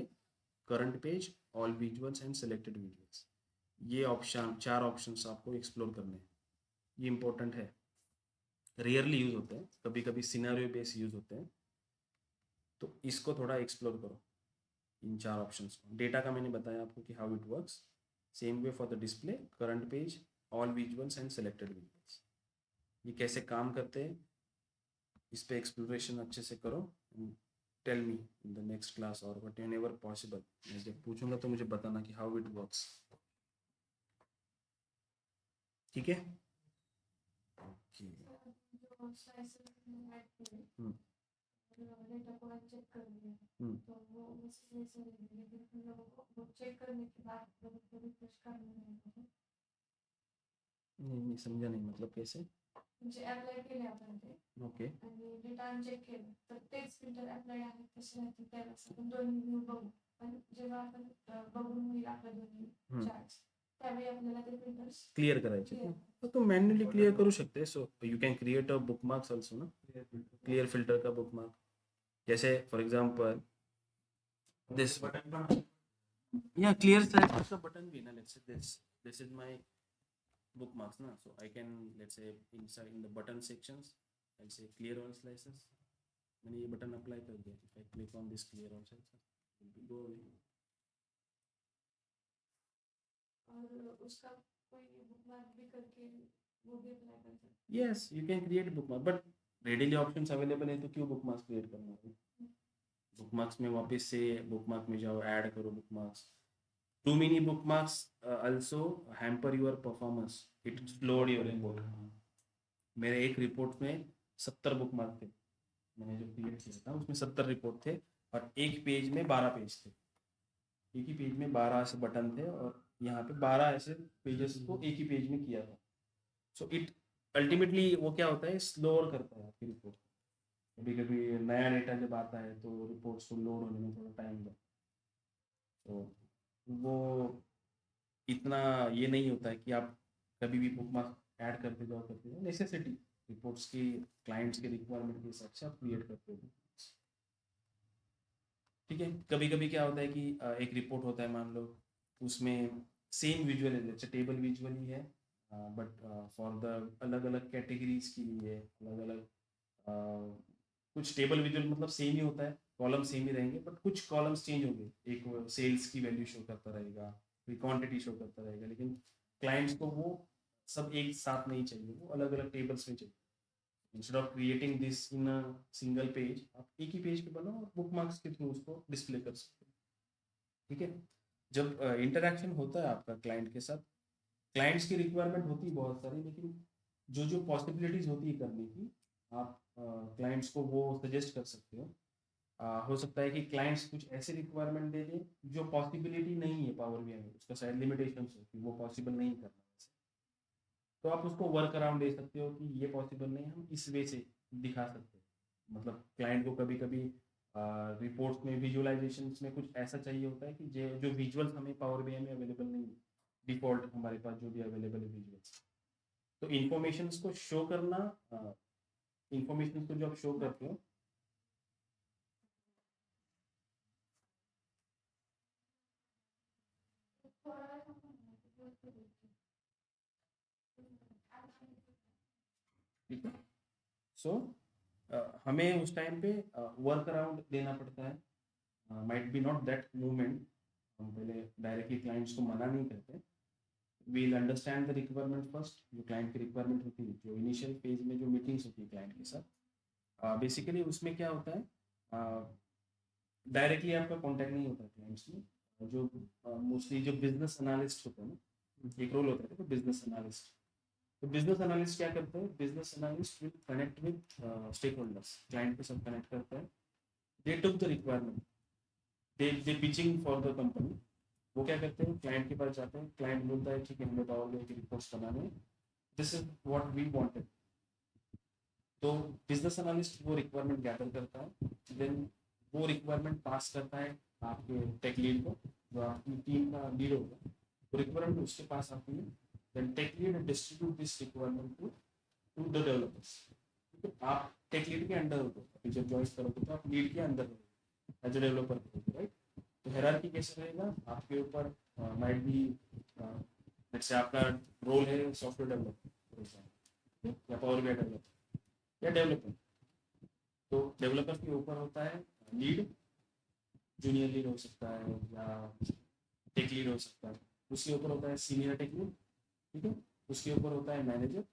current page, all visuals and selected visuals, ये ऑप्शन, चार ऑप्शंस आपको एक्सप्लोर करने हैं। ये इंपॉर्टेंट है, रेयरली यूज होते हैं, कभी कभी सिनेरियो बेस यूज होते हैं, तो इसको थोड़ा एक्सप्लोर करो, इन चार ऑप्शंस को। डेटा का मैंने बताया आपको कि how it works, same way for the display, current page, all visuals and selected visuals, ये कैसे काम करते हैं, इस पे एक्सप्लोरेशन अच्छे से करो। Tell me in the next class और वट एवर पॉसिबल, मैं जब पूछूंगा तो मुझे बताना कि हाउ इट वर्क्स। ठीक है, ओके। हम्म हम्म नहीं समझा नहीं, मतलब कैसे? म्हणजे अप्लाय केले आपण ते ओके, आणि डेटा अनचेक केलं तर तेच फिल्टर अप्लाय आहेत तसे राहतील त्यावेळेस आपण दोन्ही व्यू बघू. पण जेव्हा आपण बघून होईल आपल्या दोन्ही चार्ट्स, त्यावेळी आपल्याला ते फिल्टर्स क्लियर करायचे तो मॅन्युअली क्लियर करू शकते। So you can create a bookmarks also ना, क्लियर फिल्टर का बुकमार्क। जैसे फॉर एग्जांपल दिस या क्लियर सेलेक्ट का बटन भी ना, let's say this is my bookmarks na, so I can, let's say, inside in the button sections I'll say clear all slices, मैंने ये button apply कर दिया, if I click on this clear all slices it will go away। और उसका कोई bookmark भी करके वो भी अप्लाई कर सकते yes, you can create bookmark, but readily options available है तो क्यों बुकमार्क्स क्रिएट करना है? बुकमार्क्स में वापस से बुकमार्क में जाओ, ऐड करो bookmarks. Too many bookmarks also hamper your performance. It slowed your report. मेरे एक रिपोर्ट में 70 बुकमार्क थे. मैंने जो क्रिएट किया था उसमें 70 रिपोर्ट थे और एक पेज में 12 पेज थे. एक ही पेज में 12 ऐसे बटन थे और यहाँ पे 12 ऐसे पेजेस को एक ही पेज में किया था. सो इट अल्टीमेटली वो क्या होता है, स्लोअर करता है आपकी रिपोर्ट. कभी कभी नया डेटा जब आता है तो रिपोर्ट्स को लोड होने में थोड़ा टाइम लगता है. तो वो इतना ये नहीं होता है कि आप कभी भी बुकमार्क ऐड करते जाओ. नेसेसिटी रिपोर्ट्स की क्लाइंट्स के रिक्वायरमेंट के हिसाब से आप क्रिएट करते हो. ठीक है. कभी कभी क्या होता है कि एक रिपोर्ट होता है, मान लो उसमें सेम विजुअल है, जैसे टेबल विजुअल ही है, बट फॉर द अलग अलग कैटेगरीज के लिए अलग अलग कुछ टेबल विजुअल मतलब सेम ही होता है, कॉलम सेम ही रहेंगे, बट कुछ कॉलम्स चेंज होंगे. एक सेल्स की वैल्यू शो करता रहेगा, कोई क्वांटिटी शो करता रहेगा, लेकिन क्लाइंट्स को वो सब एक साथ नहीं चाहिए, वो अलग अलग टेबल्स में चाहिए. Instead of creating this in a single page, आप एक ही पेज पे बनाओ और बुकमार्क्स के थ्रू उसको डिस्प्ले कर सकते हो. ठीक है. जब इंटरेक्शन होता है आपका क्लाइंट के साथ, क्लाइंट्स की रिक्वायरमेंट होती है बहुत सारी, लेकिन जो जो पॉसिबिलिटीज होती है करने की, आप क्लाइंट्स को वो सजेस्ट कर सकते हो. हो सकता है कि क्लाइंट्स कुछ ऐसे रिक्वायरमेंट दे दें जो पॉसिबिलिटी नहीं है पावर बीआई में, उसका शायद लिमिटेशन हो कि वो पॉसिबल नहीं करना वैसे. तो आप उसको वर्क अराउंड दे सकते हो कि ये पॉसिबल नहीं, हम इस वे से दिखा सकते हैं. मतलब क्लाइंट को कभी कभी रिपोर्ट्स में विजुअलाइजेशन में कुछ ऐसा चाहिए होता है कि जो विजुअल्स हमें पावर बीआई में अवेलेबल नहीं है, डिफॉल्ट हमारे पास जो भी अवेलेबल है विजुअल्स. तो इंफॉर्मेशन को शो करना, इंफॉर्मेशन को जो आप शो करते हो, ठीक है. सो हमें उस टाइम पे वर्क अराउंड देना पड़ता है. Might be not that movement, हम पहले डायरेक्टली क्लाइंट्स को मना नहीं करते. We'll understand the requirement first. जो क्लाइंट की रिक्वायरमेंट होती है, जो इनिशियल फेज में जो मीटिंग्स होती है क्लाइंट के साथ, बेसिकली उसमें क्या होता है, डायरेक्टली आपका कॉन्टैक्ट नहीं होता है क्लाइंट्स में. जो मोस्टली जो बिजनेस एनालिस्ट होते हैं ना, एक रोल होता है तो बिजनेस एनालिस्ट. तो बिजनेस एनालिस्ट क्या करते हैं, business analyst will connect with stakeholders, client के साथ कनेक्ट करता है. They took the requirement, they pitching for the company. वो क्या करते हैं, क्लाइंट के पास जाते हैं, क्लाइंट बोलता है ठीक है हमें पावर बीआई की रिपोर्ट्स बनाने हैं, this is what we wanted. तो बिजनेस एनालिस्ट वो रिक्वायरमेंट गैदर करता है, देन वो रिक्वायरमेंट पास करता है आपके टेक लीड को, जो आपकी टीम का लीड होगा. वो रिक्वायरमेंट उसके पास आती है, then tech lead distribute this requirement to the developers. आप टेक लीड के अंडर होते हो, जब ज्वाइन करोगे तो आप लीड के अंदर हो एज ए डेवलपर, राइट. तो हायरार्की कैसे रहेगा, आपके ऊपर माइट बी, जैसे आपका रोल है सॉफ्टवेयर डेवलपर या पावर बीआई डेवलपर या डेवलपर, तो डेवलपर के ऊपर होता है लीड, जूनियर लीड हो सकता है या टेक लीड हो सकता है. उसके ऊपर होता है सीनियर टेक लीड, ठीक है. उसके ऊपर होता है मैनेजर,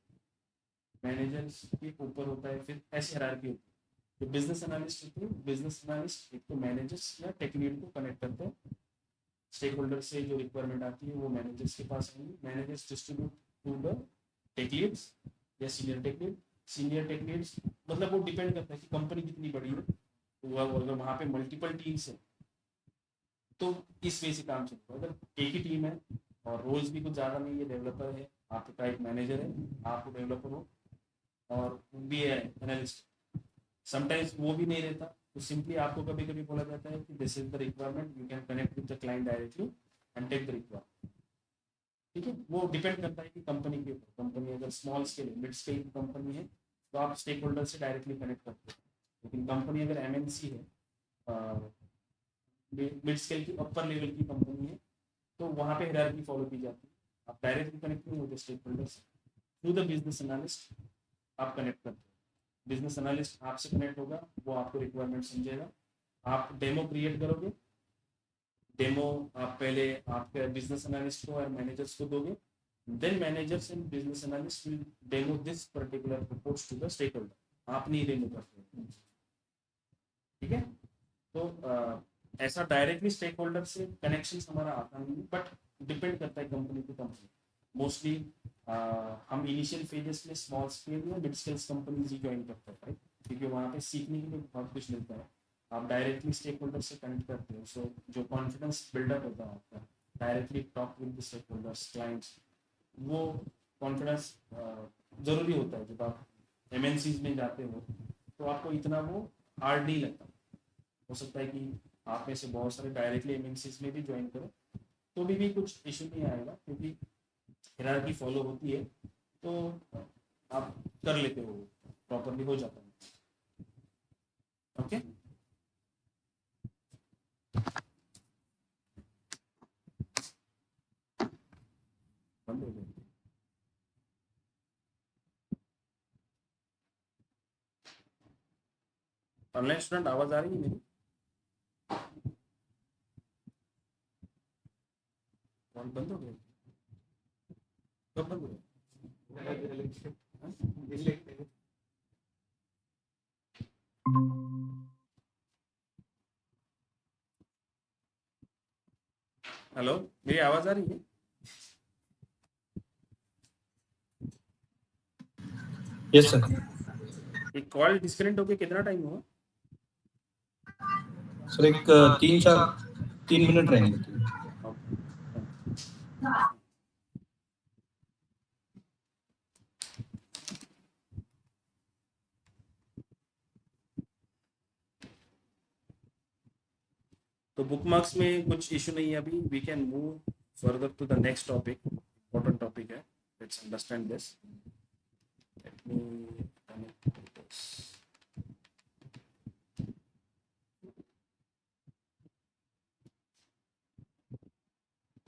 मैनेजर के ऊपर होता है फिर ऐसी हायरार्की होती है. जो बिजनेस एनालिस्ट होते हैं, बिजनेस एनालिस्ट एक तो मैनेजर्स या टेक लीड को कनेक्ट करते हैं. स्टेक होल्डर से जो रिक्वायरमेंट आती है वो मैनेजर्स के पास आएंगे, managers distribute to the tech leads या senior tech lead. Senior tech leads मतलब वो डिपेंड करता है कि कंपनी कितनी बड़ी है, तो अगर वहाँ पे मल्टीपल टीम्स है तो इस वे से काम चलता है. अगर एक ही टीम है और रोल्स भी कुछ ज़्यादा नहीं है, डेवलपर है, आपका एक मैनेजर है, आप डेवलपर हो और भी है एनालिस्ट, समटाइम्स वो भी नहीं रहता, तो सिंपली आपको कभी कभी बोला जाता है कि this is the requirement, you can connect with the client directly and take the requirement. ठीक है. वो डिपेंड करता है कि कंपनी के ऊपर. कंपनी अगर स्मॉल स्केल मिड स्केल की कंपनी है तो आप स्टेक होल्डर से डायरेक्टली कनेक्ट करते हो, लेकिन कंपनी अगर एमएनसी है, मिड स्केल की अपर लेवल की कंपनी है, तो वहाँ पे हायरार्की फॉलो की जाती है. आप डायरेक्टली कनेक्ट नहीं होते स्टेक होल्डर से, थ्रू द बिजनेस एनालिस्ट आप कनेक्ट करते हो. बिजनेस एनालिस्ट आपसे कनेक्ट होगा, वो आपको रिक्वायरमेंट समझेगा, आप डेमो क्रिएट करोगे, डेमो आप पहले आपके बिजनेस एनालिस्ट को और मैनेजर्स को दोगे, then managers and business analyst will demo this particular reports to the stakeholder. आप नहीं डेमो करते, ठीक है। तो ऐसा डायरेक्टली स्टेक होल्डर से कनेक्शन हमारा आता नहीं, बट डिपेंड करता है कंपनी टू कंपनी। मोस्टली हम इनिशियल फेजेस में स्मॉल स्केल या मिड स्केल कंपनीज ही ज्वाइन करते हैं, राइट, क्योंकि वहाँ पे सीखने के लिए बहुत कुछ मिलता है। आप डायरेक्टली स्टेक होल्डर से कनेक्ट करते हो, सो जो कॉन्फिडेंस बिल्डअप होता है आपका, directly talk with the stakeholders, clients, वो कॉन्फिडेंस ज़रूरी होता है। जब आप एमएनसीज में जाते हो तो आपको इतना वो हार्ड नहीं लगता। हो सकता है कि आप में से बहुत सारे डायरेक्टली एमएनसीज में भी ज्वाइन करो तो भी कुछ इशू नहीं आएगा, क्योंकि हायरार्की फॉलो होती है, तो आप कर लेते हो, प्रॉपरली हो जाता है। ओके, बंद हो गया। ऑनलाइन स्टूडेंट आवाज आ रही है मेरी? कॉल बंद हो गया? कब बंद हो गया? हेलो, मेरी आवाज आ रही है? Yes sir. एक कॉल डिस्कनेक्ट होके कितना टाइम हुआ? सर एक 3 मिनट रहेंगे। ओके, तो बुक मार्क्स में कुछ इशू नहीं है अभी। We can move further to the next topic. Important topic है, let's understand this. Let me connect this.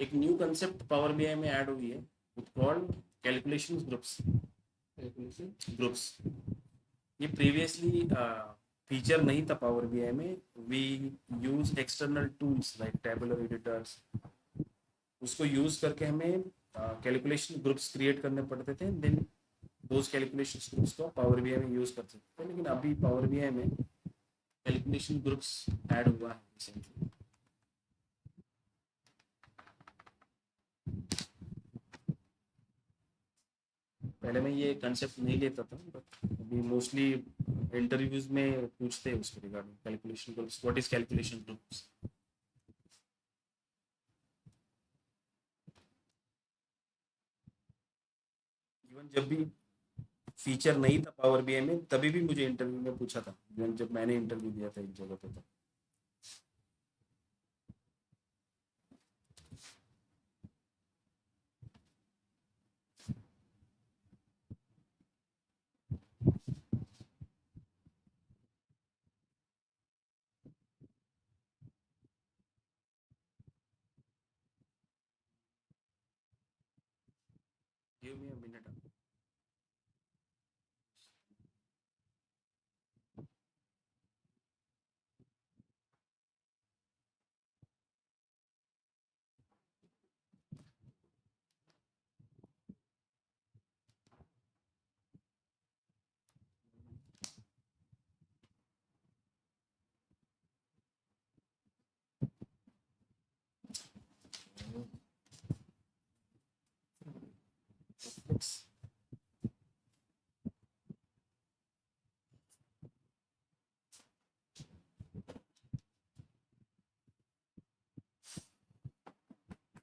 एक न्यू कंसेप्ट पावर बीआई में ऐड हुई है, it called calculation groups. Groups ये प्रीवियसली फीचर नहीं था पावर बीआई में। We use external tools like tabular editors, उसको यूज करके हमें कैलकुलेशन ग्रुप्स क्रिएट करने पड़ते थे, देन दोज कैलकुलेशन ग्रुप्स को पावर बीआई में यूज कर सकते थे। लेकिन अभी पावर बीआई में कैलकुलेशन ग्रुप्स ऐड हुआ है रिसेंटली। पहले मैं ये कंसेप्ट नहीं लेता था, बट अभी मोस्टली इंटरव्यूज में पूछते हैं उसके regarding calculation groups, what is calculation groups. Even जब भी फीचर नहीं था पावर बीआई में, तभी भी मुझे इंटरव्यू में पूछा था, जब मैंने इंटरव्यू दिया था एक जगह पे। तो गिव मी अ मिनट।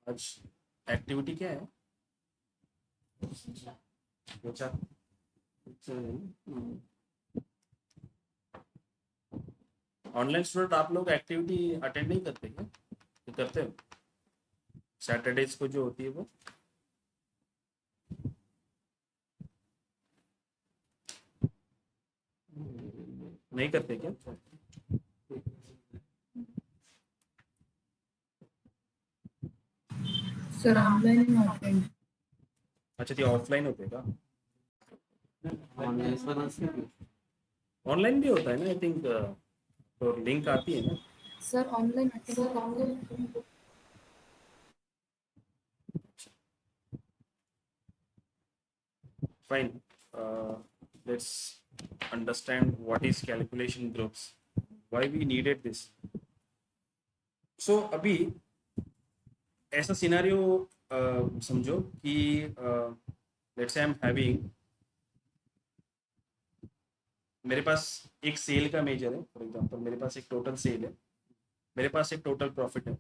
आज एक्टिविटी क्या है? अच्छा, ऑनलाइन स्टूडेंट आप लोग एक्टिविटी अटेंड नहीं करते क्या? ये करते हो सैटरडेज को जो होती है वो? नहीं करते क्या? सर ऑनलाइन आणि ऑफलाइन अच्छा, ते ऑफलाइन होते का? ऑनलाइन भी होता है ना, आई थिंक। तो लिंक आती है ना? सर ऑनलाइन अटेंड करते हैं fine. Let's understand what is calculation groups, why we needed this. So अभी ऐसा सिनेरियो समझो कि let's say I am having, मेरे पास एक सेल का मेजर है, फॉर एग्जांपल मेरे पास एक टोटल सेल है, मेरे पास एक टोटल प्रॉफिट है,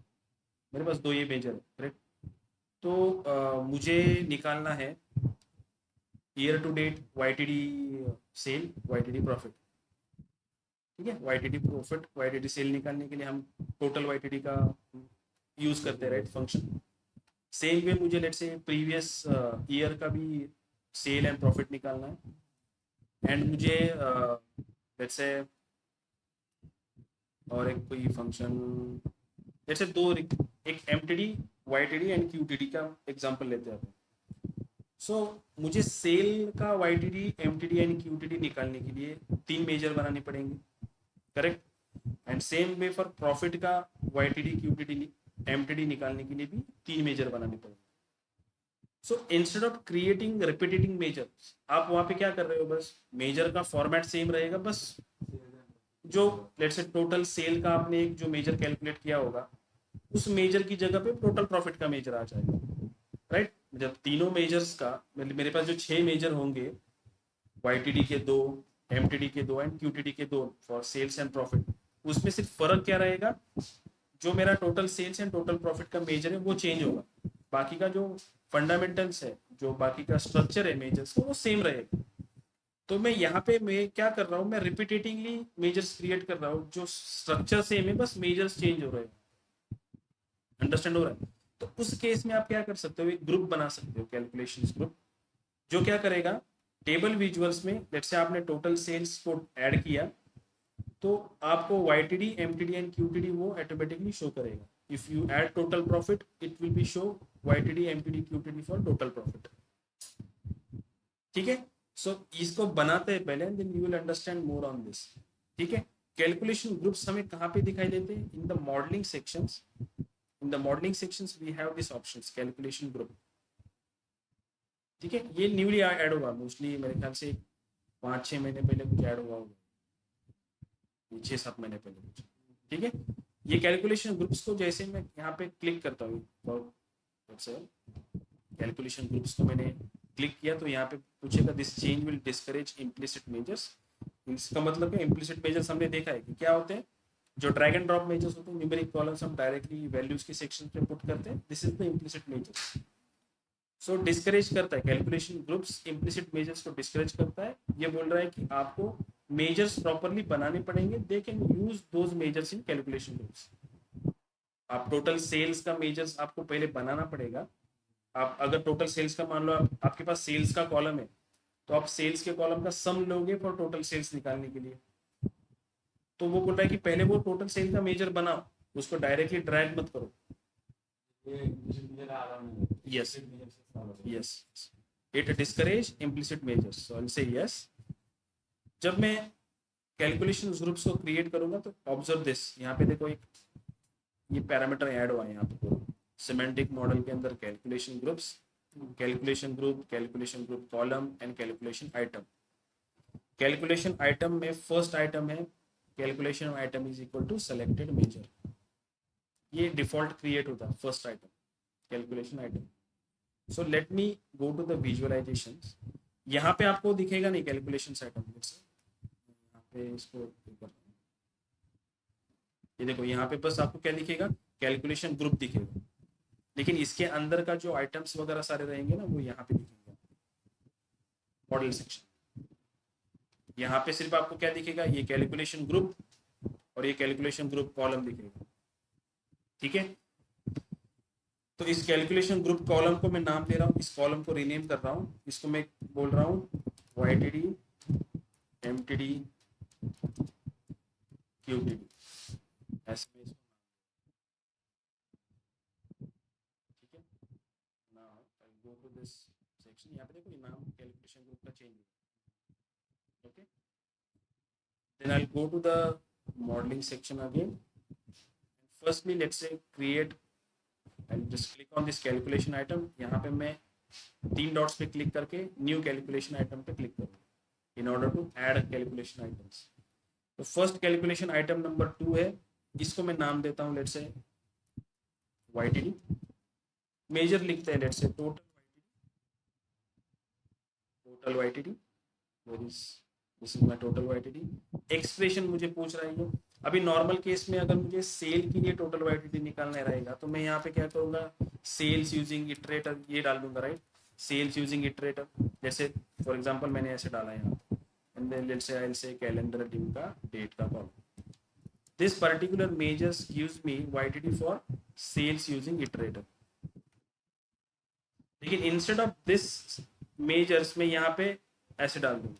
मेरे पास दो ये मेजर है, करेक्ट। तो मुझे निकालना है year to date YTD sale, YTD profit, ठीक है। YTD प्रॉफिट, YTD सेल निकालने के लिए हम टोटल YTD का यूज करते हैं, राइट, फंक्शन। सेम वे मुझे लेट से प्रीवियस ईयर का भी सेल एंड प्रॉफिट निकालना है, एंड मुझे लेट से और एक कोई फंक्शन, लेट से दो, एक MTD YTD एंड QTD का एग्जांपल लेते हैं। सो मुझे सेल का YTD MTD एंड QTD निकालने के लिए 3 मेजर बनाने पड़ेंगे, correct. And same way for profit का YTD QTD MTD निकालने के लिए भी 3 मेजर बनाने पड़ेंगे। So instead of creating repeating measure, आप वहां पे क्या कर रहे हो, बस मेजर का फॉर्मेट सेम रहेगा, बस जो लेट्स से टोटल सेल का आपने एक जो मेजर कैलकुलेट किया होगा, उस मेजर की जगह पे टोटल प्रॉफिट का मेजर आ जाएगा, राइट। जब तीनों मेजर्स का, मेरे पास जो 6 मेजर होंगे, YTD के 2, MTD के 2 एंड QTD के 2 फॉर सेल्स एंड प्रॉफिट, उसमें सिर्फ फर्क क्या रहेगा, जो मेरा total sales and total profit का मेजर है वो चेंज होगा, बाकी का जो फंडामेंटल्स है, जो बाकी का स्ट्रक्चर है मेजर्स का, वो सेम रहेगा। तो मैं यहाँ पे मैं क्या कर रहा हूँ, मैं रिपीटेटिवली मेजर्स क्रिएट कर रहा हूँ, जो स्ट्रक्चर सेम है, बस मेजर्स चेंज हो रहे हैं। अंडरस्टैंड हो रहा है। तो उस केस में आप क्या कर सकते हो, एक ग्रुप बना सकते हो, कैलकुलेशंस ग्रुप, जो क्या करेगा, टेबल विजुअल्स में लेट्स से आपने टोटल सेल्स को ऐड किया, तो आपको YTD MTD एंड QTD वो ऑटोमेटिकली शो करेगा। If you add total profit, it will be show YTD MTD QTD for total profit, ठीक है। सो इसको बनाते हैं पहले, then you will understand more on this, ठीक है। कैलकुलेशन ग्रुप्स हमें कहाँ पे दिखाई देते हैं, in the modelling sections. In the modelling sections we have this options, calculation group, ठीक है। ये न्यूली ऐड होगा, मोस्टली मेरे ख्याल से 5-6 महीने पहले कुछ ऐड हुआ होगा, 6-7 महीने पहले कुछ, ठीक है। ये कैलकुलेशन ग्रुप्स को जैसे मैं यहाँ पे क्लिक करता हूँ, कैलकुलेशन ग्रुप्स को मैंने क्लिक किया, तो यहाँ पे पूछेगा this change will discourage implicit measures. इसका मतलब है इम्प्लिसिट मेजर्स हमने देखा है कि क्या होते हैं, जो ड्रैग एंड ड्रॉप मेजर्स होते हैं, न्यूमेरिक कॉलम्स हम डायरेक्टली वैल्यूज के सेक्शन पे पुट करते हैं, this is the implicit measures. So discourage करता है कैलकुलेशन ग्रुप्स, इम्प्लिसिट मेजर्स को डिस्करेज करता है। ये बोल रहा है कि आपको मेजर्स प्रॉपरली बनाने पड़ेंगे, they can use those measures in calculation groups. आप टोटल सेल्स का मेजर्स आपको पहले बनाना पड़ेगा। आप अगर टोटल सेल्स का मान लो आपके पास सेल्स का कॉलम है, तो आप सेल्स के कॉलम का सम लोगे फॉर टोटल सेल्स निकालने के लिए। तो वो बोल रहा है कि पहले वो टोटल सेल का मेजर बनाओ, उसको डायरेक्टली ड्रैग मत करो। Yes yes, it discourage implicit measures, so I will से यस। जब मैं कैलकुलेशन ग्रुप्स को क्रिएट करूंगा, तो ऑब्जर्व दिस, यहाँ पे देखो एक ये पैरामीटर ऐड हुआ है यहाँ पे सिमेंटिक मॉडल के अंदर, calculation groups, calculation group column and calculation item. Calculation item में फर्स्ट आइटम है calculation item is equal to selected measure, ये डिफॉल्ट क्रिएट होता है first item calculation item. So let me go to the visualisation. यहाँ पे आपको दिखेगा नहीं कैलकुलेशन आइटम, यहाँ पे इसको ये देखो, यहाँ पे बस आपको क्या दिखेगा, कैलकुलेशन ग्रुप दिखेगा, लेकिन इसके अंदर का जो आइटम्स वगैरह सारे रहेंगे ना, वो यहाँ पे दिखेंगे मॉडल सेक्शन। यहाँ पे सिर्फ आपको क्या दिखेगा, ये कैलकुलेशन ग्रुप और ये कैलकुलेशन ग्रुप कॉलम दिखेगा, ठीक है। तो इस कैलकुलेशन ग्रुप कॉलम को मैं नाम दे रहा हूँ, इस कॉलम को रीनेम कर रहा हूँ, इसको मैं बोल रहा हूँ YTD MTD QTD, ऐसे में इसको, ठीक है। Now I go to this section, यहाँ पे देखो ये नाम कैलकुलेशन ग्रुप का चेंज हुआ, okay. Then I go to the modelling section again. Firstly, let's say create and just click on this calculation item. यहाँ पे मैं 3 डॉट्स पे क्लिक करके न्यू कैलकुलेशन आइटम पे क्लिक करूंगा in order to add calculation items. तो first calculation item number 2 है, इसको मैं नाम देता हूँ लेट्स से YTD। मेजर लिखते हैं let's say total YTD, this is my total YTD। Expression मुझे पूछ रहा है ये। अभी नॉर्मल केस में अगर मुझे सेल के लिए टोटल YTD निकालना रहेगा तो मैं यहाँ पे क्या करूँगा, सेल्स यूजिंग इटरेटर ये डाल दूंगा, राइट। सेल्स यूजिंग इटरेटर, जैसे फॉर एग्जांपल मैंने ऐसे डाला है यहाँ, and then let's say I will say calendar due का डेट का column. This particular measures gives me YTD for sales using iterator. लेकिन इंस्टेड ऑफ दिस मेजर्स में यहाँ पे ऐसे डाल दूंगा,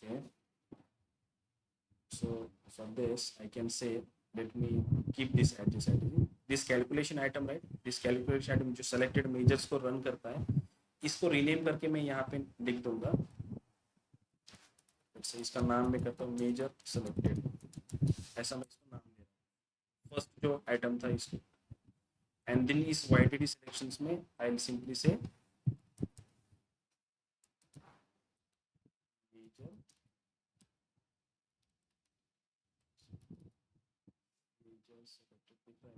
okay. So for this I can say let me keep this at this item, this calculation item, right, this calculation item जो selected measures को run करता है, इसको रीनेम करके मैं यहाँ पे लिख दूंगा, इसका नाम मैं करता हूँ मेजर सेलेक्टेड, ऐसा मैं इसको नाम दे रहा हूँ फर्स्ट जो आइटम था इसको। एंड देन इस YTD सिलेक्शंस में आई विल सिंपली से मेजर सेलेक्टेड दिख रहा है,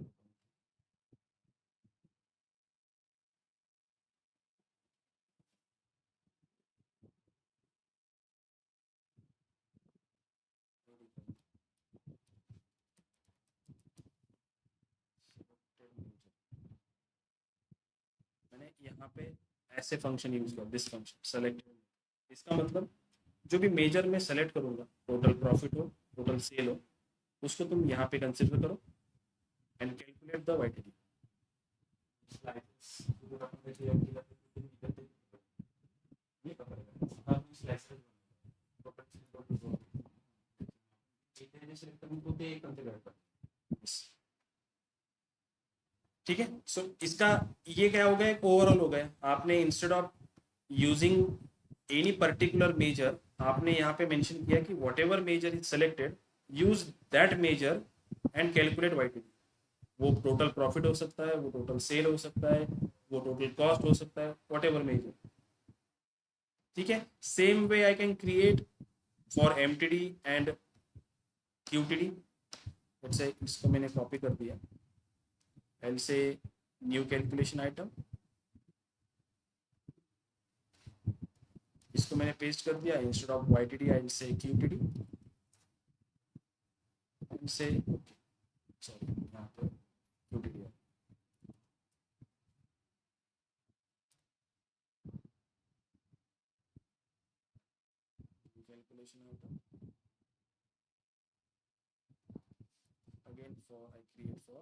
मैंने यहाँ पे ऐसे फंक्शन यूज किया, दिस फंक्शन सेलेक्ट। इसका मतलब जो भी मेजर में सेलेक्ट करूंगा, टोटल प्रॉफिट हो टोटल सेल हो, उसको तुम यहाँ पे कंसिडर करो एंड कैलकुलेट द YTD। ठीक है, सो इसका ये क्या हो गया, एक ओवरऑल हो गया। आपने instead of using any particular measure, आपने यहाँ पे मेंशन किया कि whatever measure is selected use that measure and calculate YTD। वो टोटल प्रॉफिट हो सकता है, वो टोटल सेल हो सकता है, वो टोटल कॉस्ट हो सकता है, वॉट एवर मेजर। ठीक है, same way I can create for MTD and QTD। Let's say इसको मैंने कॉपी कर दिया, I'll say new calculation item, इसको मैंने पेस्ट कर दिया, instead of YTD I will say QTD, I will say sorry यहाँ पे QTD है। Calculation item again for I create for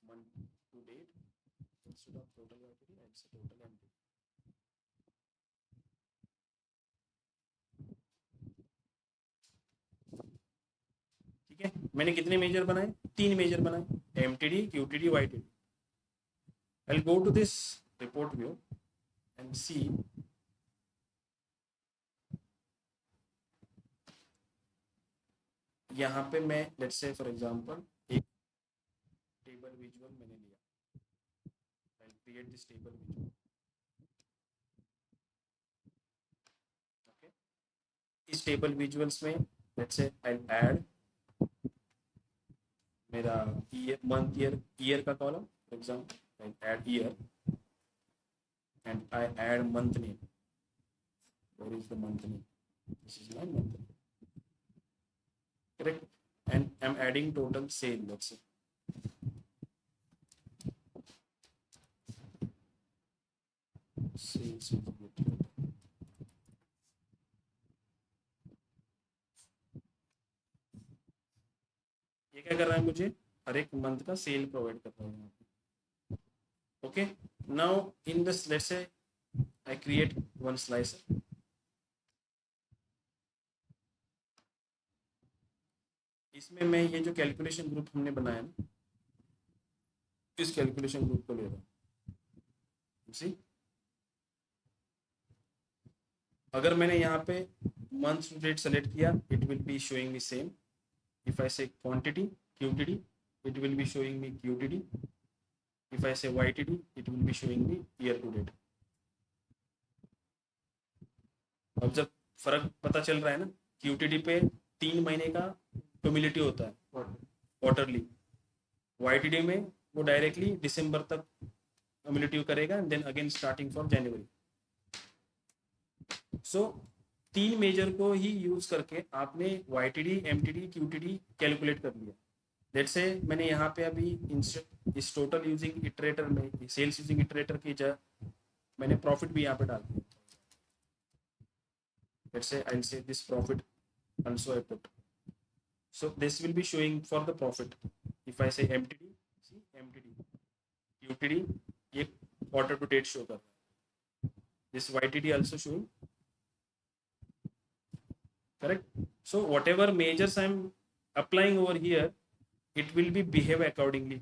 month to date, instead of total YTD I will say total MTD। ठीक है, मैंने कितने major बनाए, 3 major बनाए, MTD QTD YTD। I'll go to this report view and see यहाँ पे मैं let's say for example एक टेबल विजुअल मैंने लिया, I create this table visual. Okay, इस टेबल विजुअल्स में लेट्स से आई ऐड मेरा ईयर मंथ ईयर का column, for example I add year and I add month name, where is the month name, this is my month name, correct, and I'm adding total sale, let's say sales is good। ये क्या कर रहा है, मुझे हर एक month का cell provide कर रहा है यहाँ पे। Okay, now in this let's say I create one slicer, इसमें मैं ये जो कैलकुलेशन ग्रुप हमने बनाया ना, इस कैलकुलेशन ग्रुप को ले रहा हूँ। सी अगर मैंने यहाँ पे मंथ टू डेट सेलेक्ट किया, it will be showing me same. If I say quantity QTD, it will be showing me QTD. If I say YTD, it will be showing me year to date. अब जब फर्क पता चल रहा है ना, QTD पे 3 महीने का क्यूमुलेटिव होता है क्वार्टरली, YTD में वो डायरेक्टली दिसंबर तक क्यूमुलेटिव करेगा and then again starting for January. So 3 measure को ही यूज करके आपने YTD, MTD, QTD कैलकुलेट कर लिया. लेट्स से मैंने यहाँ पे अभी इस टोटल यूजिंग इटरेटर में सेल्स यूजिंग इटरेटर की जगह मैंने प्रॉफिट भी यहाँ पे डाल दिया. लेट्स से आई विल से this profit also I put. So this will be showing for the profit. If I say MTD, see MTD, QTD ये quarter to date show कर रहा है. This YTD also showing. Correct. So whatever measures I'm applying over here, it will be behave accordingly.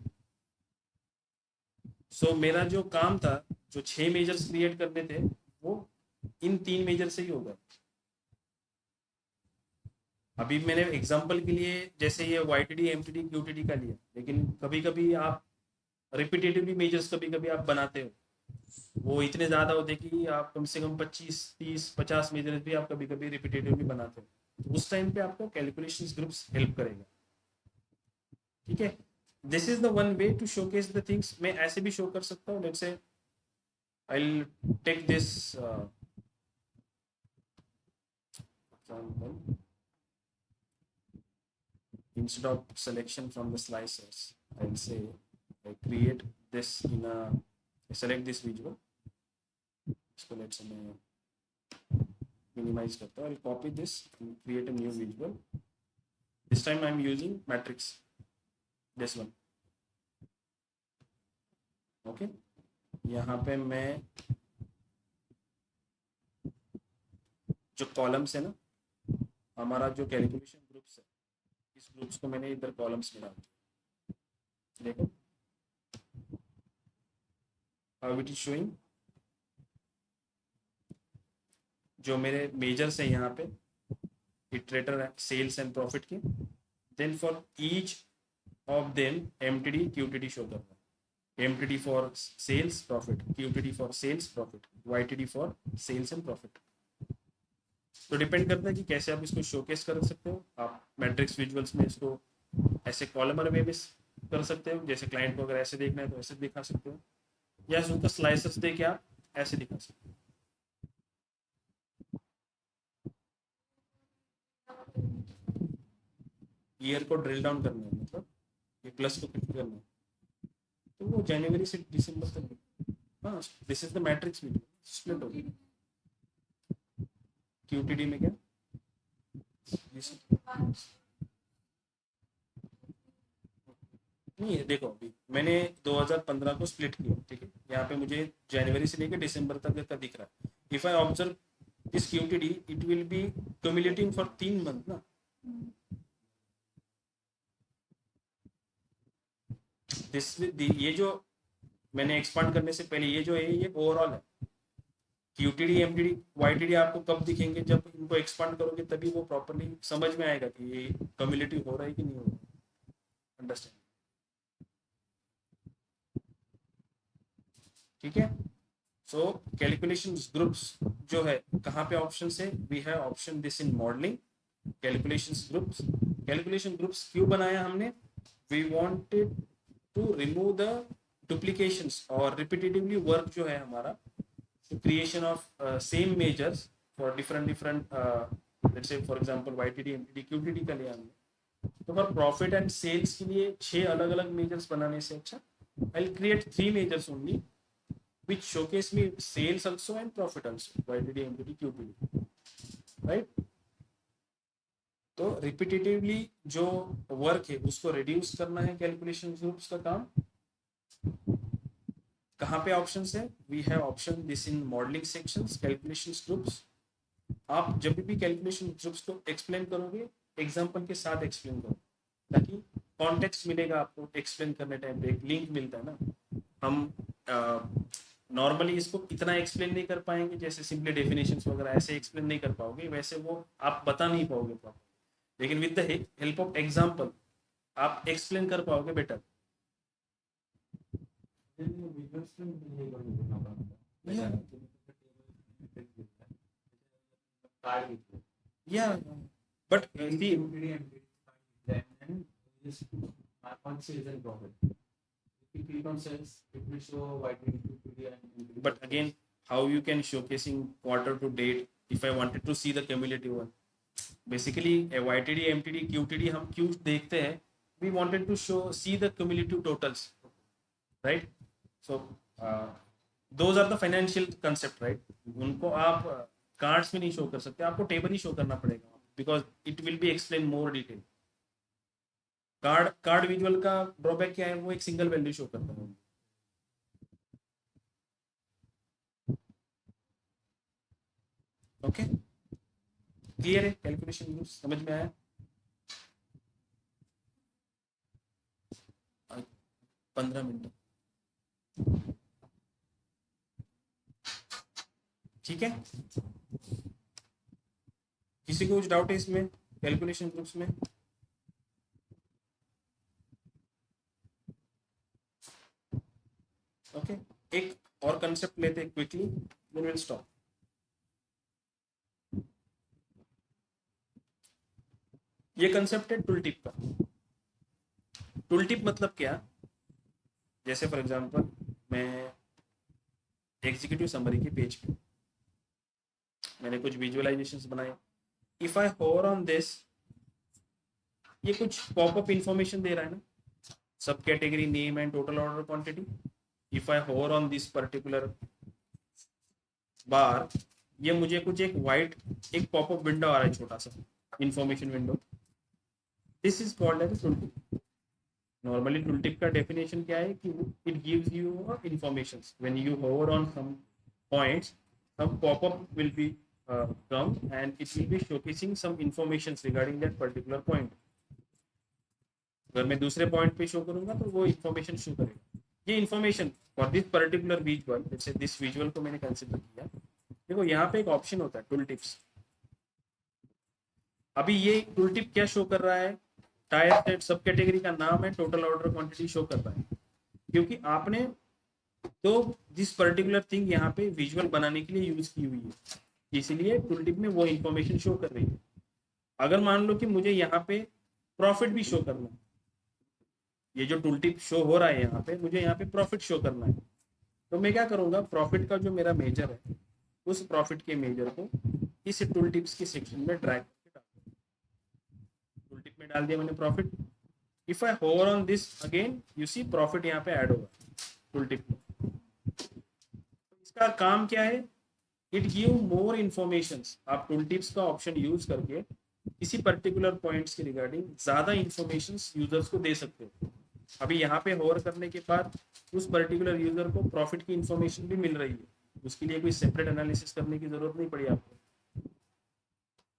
So मेरा जो काम था, जो 6 measures create करने थे, वो इन 3 मेजर से ही होगा. अभी मैंने एग्जांपल के लिए जैसे ये YTD, MTD, QTD का लिया, लेकिन कभी कभी आप रिपीटेटिवली मेजर्स कभी कभी आप बनाते हो, वो इतने ज़्यादा होते कि आप कम से कम 25, 30, 50 मेजर्स भी आप कभी कभी रिपीटेटिवली बनाते हो. तो उस टाइम पे आपको कैलकुलेशंस ग्रुप्स हेल्प करेगा. ठीक है, this is the one way to showcase the things. मैं ऐसे भी शो कर सकता हूँ. Let's say I will take this example. Instead of selection from the slicers, I'll say I create this in a, I select this visual. So let's say minimize करता हूँ. I'll copy this and create a new visual. This time I'm using matrix. This one. Okay. यहाँ पे मैं जो columns है ना, हमारा जो कैलकुलेशन ग्रुप्स है, इस ग्रुप्स को मैंने इधर कॉलम्स में डाल दिया. देखो हाउ इट इज शोइंग. जो मेरे मेजर्स हैं यहाँ पे इटरेटर है सेल्स एंड प्रॉफिट के, then for each of them MTD, QTD show कर रहा है. MTD for sales profit, QTD for sales profit, YTD for sales and profit. तो डिपेंड करता है कि कैसे आप इसको शोकेस कर सकते हो. आप मैट्रिक्स विजुअल्स में इसको ऐसे कॉलमर वे में कर सकते हो, जैसे क्लाइंट को अगर ऐसे देखना है तो ऐसे दिखा सकते हो, या उसका स्लाइसर्स दे के आप ऐसे दिखा सकते हो. ईयर को ड्रिल डाउन करना है, मतलब ये प्लस को क्लिक करना है, तो वो जनवरी से दिसंबर तक. हाँ, this is the matrix video split होगी. QTD में क्या नहीं है. देखो अभी मैंने 2015 को स्प्लिट किया. ठीक है, यहाँ पे मुझे जनवरी से लेकर दिसंबर तक का दिख रहा है. If I observe this QTD, it will be cumulating for 3 month ना. दिस ये जो मैंने एक्सपांड करने से पहले ये जो है ये ओवरऑल है. QTD, MTD, YTD आपको कब दिखेंगे, जब इनको एक्सपांड करोगे तभी वो प्रॉपर्ली समझ में आएगा कि ये क्यूमुलेटिव हो रहा है कि नहीं हो रहा है. अंडरस्टैंड. ठीक है. सो कैलकुलेशन ग्रुप्स जो है कहाँ पे ऑप्शन है, we have option this in modelling calculation groups. Calculation groups क्यों बनाया हमने, we wanted to remove the duplications और रिपीटेटिवली वर्क जो है हमारा, creation of same measures for different let's say for example YTD, MTD, QTD का लिया हमने, तो for profit and sales के लिए 6 अलग अलग measures बनाने से अच्छा I'll create 3 measures only which showcase me sales also and profit also, YTD, MTD, QTD, right. तो रिपीटेटिवली जो वर्क है उसको रिड्यूस करना है कैलकुलेशन ग्रुप्स का काम. कहाँ पे ऑप्शन है, we have option this in modelling sections calculation groups. आप जब भी कैलकुलेशन ग्रुप्स को एक्सप्लेन करोगे एग्जांपल के साथ एक्सप्लेन करो, ताकि कॉन्टेक्स्ट मिलेगा आपको एक्सप्लेन करने टाइम पे, एक लिंक मिलता है ना। हम नॉर्मली इसको इतना एक्सप्लेन नहीं कर पाएंगे, जैसे सिंपली डेफिनेशंस वगैरह ऐसे एक्सप्लेन नहीं कर पाओगे, वैसे वो आप बता नहीं पाओगे प्रॉपर, लेकिन with the help of example आप एक्सप्लेन कर पाओगे better. Yeah, but see, but again, how you can showcasing quarter to date if I wanted to see the cumulative one? Basically, a YTD, MTD, QTD हम क्यों देखते हैं? We wanted to see the cumulative totals, right? So those are the financial concept, right? उनको आप cards में नहीं show कर सकते, आपको टेबल ही शो करना पड़ेगा, because it will B explain more detail. Card visual का ड्रॉबैक क्या है? वो एक सिंगल वैल्यू शो करता है। ओके, क्लियर है? कैलकुलेशन समझ में आया? 15 मिनट, ठीक है। किसी को कुछ डाउट है इसमें, कैलकुलेशन ग्रुप्स में? ओके, एक और कंसेप्ट लेते हैं क्विकली, देन विल स्टॉप। ये कंसेप्ट है टूल टिप का। टूल टिप मतलब क्या? जैसे फॉर एग्जांपल मैं एग्जीक्यूटिव समरी के पेज पे मैंने कुछ विजुअलाइजेशंस बनाए। If I hover on this, ये कुछ पॉपअप इंफॉर्मेशन दे रहा है ना, sub category name and total order quantity. If I hover on this particular bar, ये मुझे कुछ एक वाइट एक पॉपअप विंडो आ रहा है, छोटा सा information window. This is called as tool tip. Normally tool tip का डेफिनेशन क्या है कि it gives you informations when you hover on some points, some pop-up will be come and it will be showcasing some informations regarding that particular point. अगर मैं दूसरे point पे show करूंगा तो वो इंफॉर्मेशन शो करेगा। ये information for this particular visual, जैसे दिस विजुअल को मैंने कंसिडर किया, देखो यहाँ पे एक ऑप्शन होता है टूल टिप्स। अभी ये टूल टिप क्या शो कर रहा है? टायर सेट सब कैटेगरी का नाम है, टोटल ऑर्डर क्वांटिटी शो कर रहा है, क्योंकि आपने तो दिस पर्टिकुलर थिंग यहाँ पे विजुअल बनाने के लिए यूज की हुई है, इसीलिए टूल टिप में वो इंफॉर्मेशन शो कर रही है। अगर मान लो कि मुझे यहाँ पे प्रॉफिट भी शो करना है, ये जो टूल टिप शो हो रहा है यहाँ पे, मुझे यहाँ पे प्रॉफिट शो करना है, तो मैं क्या करूँगा? प्रॉफिट का जो मेरा मेजर है, उस प्रॉफिट के मेजर को इस टूल टिप्स के सेक्शन में ड्रैग करके डाल दिया। टूल टिप में डाल दिया मैंने profit. If I hover on this again, you see profit यहाँ पे ऐड होगा टूल टिप में। इसका काम क्या है? It give more informations. आप टूल टिप्स का ऑप्शन यूज करके किसी पर्टिकुलर पॉइंट्स के रिगार्डिंग ज्यादा इंफॉर्मेशंस यूजर्स को दे सकते हो। अभी यहाँ पे होवर करने के बाद उस पर्टिकुलर यूजर को प्रॉफिट की इंफॉर्मेशन भी मिल रही है, उसके लिए कोई सेपरेट एनालिसिस करने की जरूरत नहीं पड़ी आपको।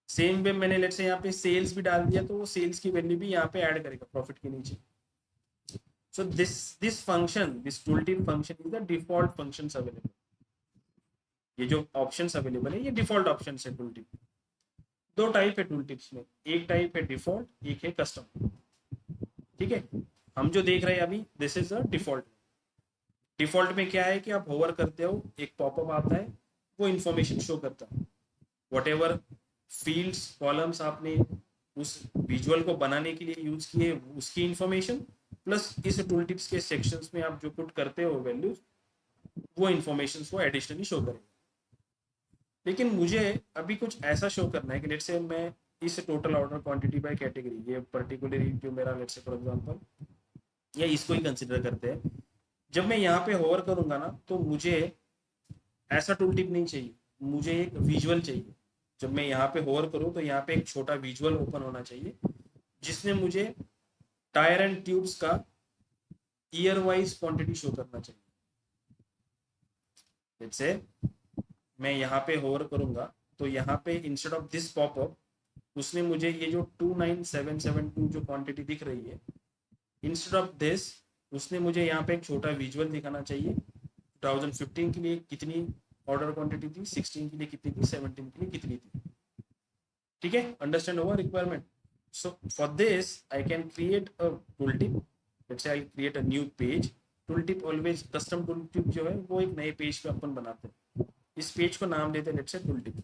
सेम वे मैंने लेट्स से यहाँ पे सेल्स भी डाल दिया, तो वो सेल्स की वैल्यू भी यहाँ पे ऐड करेगा प्रॉफिट के नीचे। So this function, this tooltip function is the default functions available. ये जो ऑप्शंस अवेलेबल है ये डिफॉल्ट ऑप्शंस है टूल टिप। दो टाइप है टूल टिप्स में, एक टाइप है डिफॉल्ट, एक है कस्टम। ठीक है, हम जो देख रहे हैं अभी this is a default. Default में क्या है कि आप होवर करते हो, एक पॉपअप आता है, वो इंफॉर्मेशन शो करता है। वट एवर फील्ड्स कॉलम्स आपने उस विजुअल को बनाने के लिए यूज किए, उसकी इंफॉर्मेशन प्लस इस टूल टिप्स के सेक्शंस में आप जो पुट करते हो वैल्यूज, वो इंफॉर्मेशन को एडिशनली शो करेगा। लेकिन मुझे अभी कुछ ऐसा शो करना है कि लेट्स से मैं इस total order quantity by category, ये पर्टिकुलरली जो मेरा लेट्स से फॉर एग्जांपल, या इसको ही कंसिडर करते हैं, जब मैं यहाँ पे होवर करूंगा ना, तो मुझे ऐसा टूल टिप नहीं चाहिए, मुझे एक विजुअल चाहिए। जब मैं यहाँ पे होवर करूँ तो यहाँ पे एक छोटा विजुअल ओपन होना चाहिए, जिसने मुझे टायर एंड ट्यूब्स का ईयर वाइज क्वांटिटी शो करना चाहिए। जैसे मैं यहाँ पे होवर करूंगा तो यहाँ पे इंस्टेड ऑफ दिस पॉपअप, उसने मुझे ये जो 29772 जो क्वांटिटी दिख रही है, इंस्टेड ऑफ दिस उसने मुझे यहाँ पे एक छोटा विजुअल दिखाना चाहिए 2015 के लिए कितनी ऑर्डर क्वांटिटी थी, 16 के लिए कितनी थी, 17 के लिए कितनी थी। ठीक है, अंडरस्टैंड होगा requirement. So for this I can create a tool tip. Let's say I create a new page. Tool tip always custom tool tip जो है वो एक नए पेज पे अपन बनाते हैं। इस पेज को नाम देते हैं लेट्स से टूल टिप।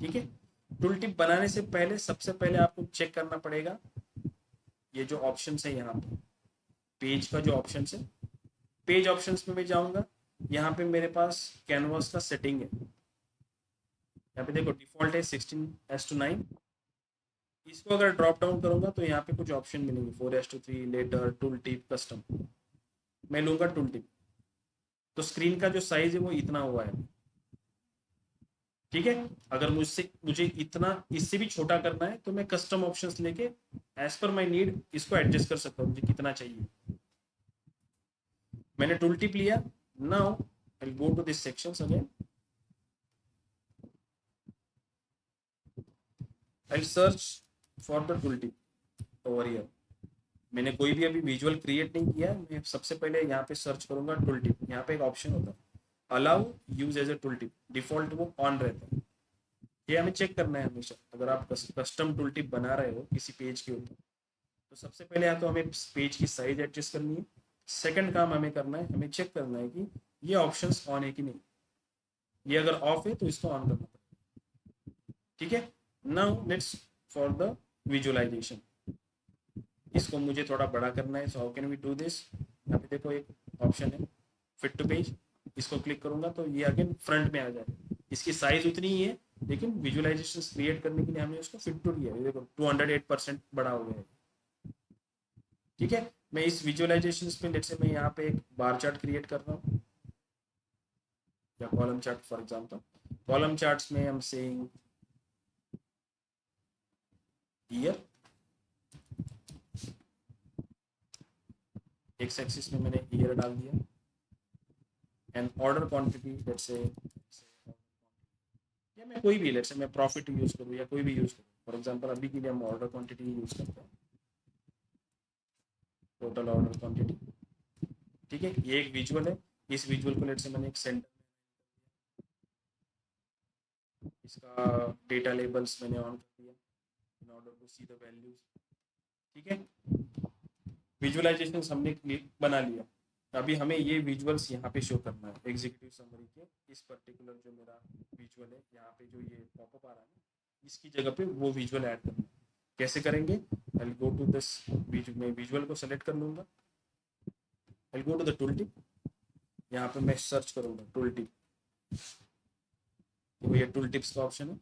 ठीक है, टूल टिप बनाने से पहले सबसे पहले आपको चेक करना पड़ेगा ये जो ऑप्शन है यहाँ पे, पेज का जो ऑप्शन है, पेज ऑप्शंस में मैं जाऊंगा। यहाँ पे मेरे पास कैनवास का सेटिंग है। यहाँ पे देखो डिफॉल्ट है 16:9। इसको अगर ड्रॉप डाउन करूंगा तो यहाँ पे कुछ ऑप्शन मिलेंगे 4:3, लेटर, टूल टिप, कस्टम। मैं लूंगा टूल टिप। तो स्क्रीन का जो साइज है वो इतना हुआ है। ठीक है, अगर मुझे इतना इससे भी छोटा करना है तो मैं कस्टम ऑप्शंस लेके एज पर माय नीड इसको एडजस्ट कर सकता हूँ, मुझे कितना चाहिए। मैंने टूल टिप लिया। Now I go to this sections again. I search for the tool tip over here. मैंने कोई भी अभी विजुअल क्रिएट नहीं किया, मैं सबसे पहले यहाँ पे सर्च करूंगा टूल टिप। यहाँ पे एक ऑप्शन होता है allow use as a tool tip, default वो ऑन रहता है। ये हमें चेक करना है हमेशा। अगर आप कस्टम टूल टिप बना रहे हो किसी पेज के ऊपर तो सबसे पहले या तो हमें पेज की साइज एडजस्ट करनी है। सेकंड काम हमें करना है, हमें चेक करना है कि ये ऑप्शंस ऑन है कि नहीं। ये अगर ऑफ है तो इसको ऑन करना पड़ेगा। ठीक है, now let's for the visualisation. इसको मुझे थोड़ा बड़ा करना है। So how can we do this. यहाँ पे देखो एक ऑप्शन है फिट टू पेज। इसको क्लिक करूंगा तो ये अगेन फ्रंट में आ जाए। इसकी साइज उतनी ही है लेकिन विजुअलाइजेशन क्रिएट करने के लिए हमने उसको फिट टू लिया है। देखो 208% बड़ा हो गया है। ठीक है, मैं इस विजुअलाइजेशन में लेट्स से मैं यहाँ पे एक बार चार्ट क्रिएट कर रहा हूँ या column chart for example. Column charts में हम सेइंग ईयर, एक्स एक्सिस में मैंने ईयर डाल दिया and order quantity let's say, या मैं कोई भी लेट्स से मैं प्रॉफिट यूज करूँ या कोई भी यूज करूँ। फॉर एग्जांपल अभी के लिए हम ऑर्डर क्वांटिटी यूज करते हैं, टोटल ऑर्डर क्वांटिटी। ठीक है, ये एक विजुअल है। इस विजुअल को लेट्स से मैंने एक सेंटर, इसका डेटा लेबल्स मैंने ऑन कर दिया in order to see the values. ठीक है, विजुअलाइजेशन हमने बना लिया। अभी हमें ये विजुअल्स यहाँ पे शो करना है एग्जीक्यूटिव समरी के। इस पर्टिकुलर जो मेरा विजुअल है यहाँ पे जो ये पॉपअप आ रहा है इसकी जगह पे वो विजुअल ऐड करना है। कैसे करेंगे, आई गो टू दिस मैं विजुअल को सेलेक्ट कर लूंगा। I go to the tool tip. यहाँ पे मैं सर्च करूंगा टूल टिप। तो ये टूल टिप्स का ऑप्शन है,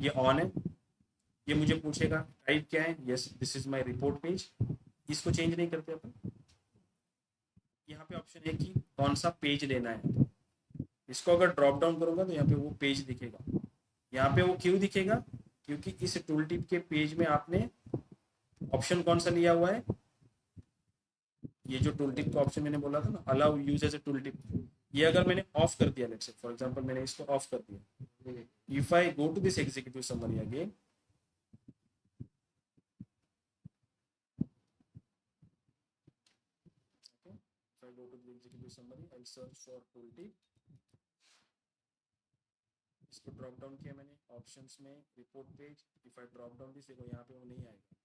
ये ऑन है। ये मुझे पूछेगा टाइप क्या है, yes this is my report page. इसको चेंज नहीं करते अपन। यहाँ पे ऑप्शन है कि कौन सा पेज लेना है। इसको अगर ड्रॉप डाउन करूंगा तो यहाँ पे वो पेज दिखेगा। यहाँ पे वो क्यों दिखेगा, क्योंकि इस टूल टिप के पेज में आपने ऑप्शन कौन सा लिया हुआ है, ये जो टूल टिप का ऑप्शन मैंने बोला था ना allow use as a tool tip, ये अगर मैंने ऑफ कर दिया लेट्स से फॉर एग्जांपल मैंने इसको ऑफ कर दिया। If I go to this executive summary again, if I go to the executive summary I'll search for tool tip। इसको ड्रॉप डाउन किया मैंने ऑप्शंस में report page. If I drop down this देखो यहाँ पे वो नहीं आएगा।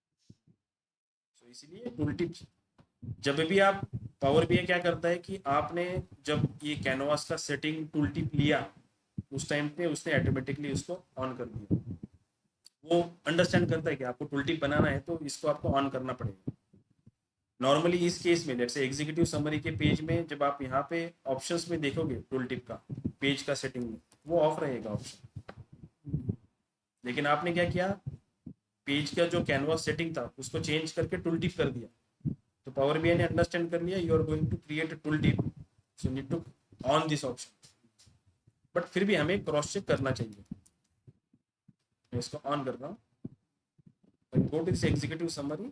सो इसीलिए टूल टिप्स जब भी आप पावर बीआई क्या करता है कि आपने जब ये कैनवास का सेटिंग टूल टिप लिया उस टाइम पे उसने ऑटोमेटिकली उसको ऑन कर दिया। वो अंडरस्टैंड करता है कि आपको टूल टिप बनाना है तो इसको आपको ऑन करना पड़ेगा। नॉर्मली इस केस में लेट्स से एग्जीक्यूटिव समरी के पेज में जब आप यहाँ पे ऑप्शंस में देखोगे टूल टिप का पेज का सेटिंग में वो ऑफ रहेगा ऑप्शन। लेकिन आपने क्या किया, पेज का जो कैनवास सेटिंग था उसको चेंज करके टूल टिप कर दिया। तो पावर बीआई ने अंडरस्टैंड कर लिया you are going to create a tool tip, so need to on this option. But फिर भी हमें क्रॉस चेक करना चाहिए। मैं इसको ऑन कर रहा हूँ। Go to this executive summary,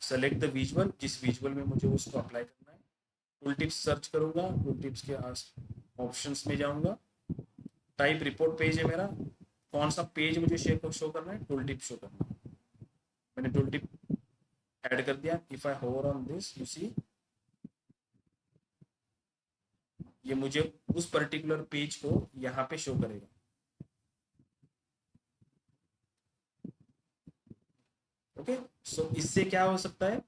select the visual, जिस विजुअल में मुझे उसको अप्लाई करना है। टूल टिप्स सर्च करूंगा, टूल टिप्स के ऑप्शंस में जाऊंगा। टाइप रिपोर्ट पेज है मेरा, कौन सा पेज मुझे शो करना है, टूल टिप शो करना है। मैंने टूल टिप ऐड कर दिया। If I hover on this, you see ये मुझे उस पर्टिकुलर पेज को यहाँ पे शो करेगा। ओके, सो इससे क्या हो सकता है,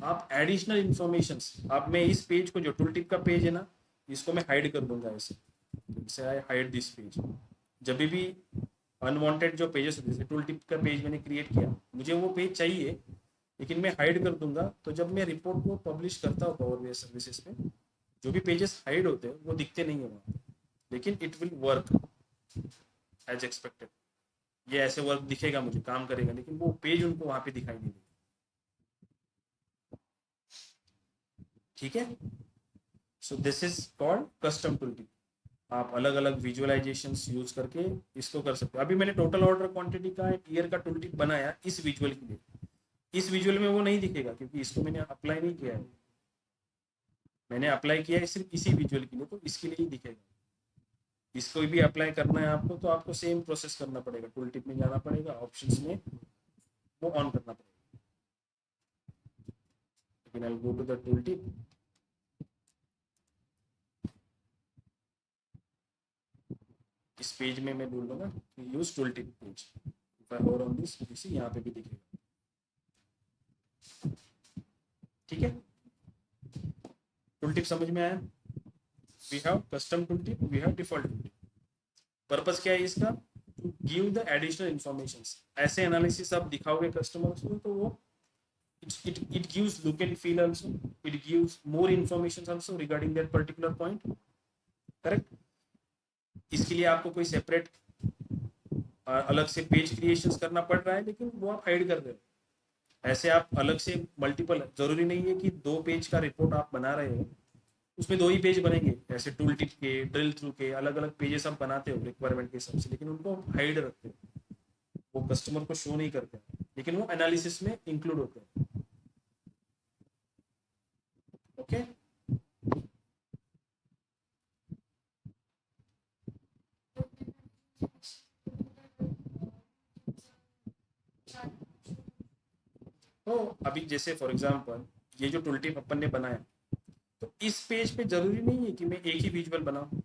आप एडिशनल इंफॉर्मेशन, आप मैं इस पेज को, जो टूल टिप का पेज है ना, इसको मैं हाइड कर दूंगा ऐसे आई हाइड दिस पेज। जब भी अनवांटेड जो पेजेस होते हैं, जैसे टूल टिप का पेज मैंने क्रिएट किया, मुझे वो पेज चाहिए लेकिन मैं हाइड कर दूंगा, तो जब मैं रिपोर्ट को पब्लिश करता हूँ पावर बीआई सर्विसेज पे, जो भी पेजेस हाइड होते हैं वो दिखते नहीं है वहाँ, लेकिन it will work as expected. ये ऐसे वर्क दिखेगा, मुझे काम करेगा, लेकिन वो पेज उनको वहाँ पे दिखाई नहीं देगा। ठीक है, सो this is called custom tool tip. आप अलग अलग विजुअलाइजेशंस यूज करके इसको कर सकते हो। अभी मैंने टोटल ऑर्डर क्वांटिटी का ईयर का टूल टिप बनाया इस विजुअल के लिए। इस विजुअल में वो नहीं दिखेगा क्योंकि इसको मैंने अप्लाई नहीं किया है, मैंने अप्लाई किया है सिर्फ इसी विजुअल के लिए, तो इसके लिए ही दिखेगा। इसको भी अप्लाई करना है आपको, तो आपको सेम प्रोसेस करना पड़ेगा, टूल टिप में जाना पड़ेगा, ऑप्शंस में वो ऑन करना पड़ेगा। लेकिन I go to the tool tip, इस पेज में मैं बोल दूंगा use tooltip page, if I hover on this, इसी यहाँ पे भी दिखेगा। ठीक है, टूल टिप समझ में आया? We have custom tool tip, we have default tool tip. Purpose क्या है इसका? To give the additional information. ऐसे एनालिसिस आप दिखाओगे कस्टमर्स को, तो वो it gives look and feel also, it gives more information also regarding that particular point, correct? इसके लिए आपको कोई सेपरेट अलग से पेज क्रिएशंस करना पड़ रहा है, लेकिन वो आप हाइड कर रहे हो। ऐसे आप अलग से मल्टीपल, जरूरी नहीं है कि 2 पेज का रिपोर्ट आप बना रहे हो उसमें 2 ही पेज बनेंगे। ऐसे टूल टिप के, ड्रिल थ्रू के अलग अलग पेजेस आप बनाते हो रिक्वायरमेंट के हिसाब से, लेकिन उनको हाइड रखते हो, वो कस्टमर को शो नहीं करते, लेकिन वो एनालिसिस में इंक्लूड होते हैं। ओके, तो अभी जैसे फॉर एग्जांपल ये जो टूल टिप अपन ने बनाया, तो इस पेज पे जरूरी नहीं है कि मैं एक ही विजुअल बनाऊं।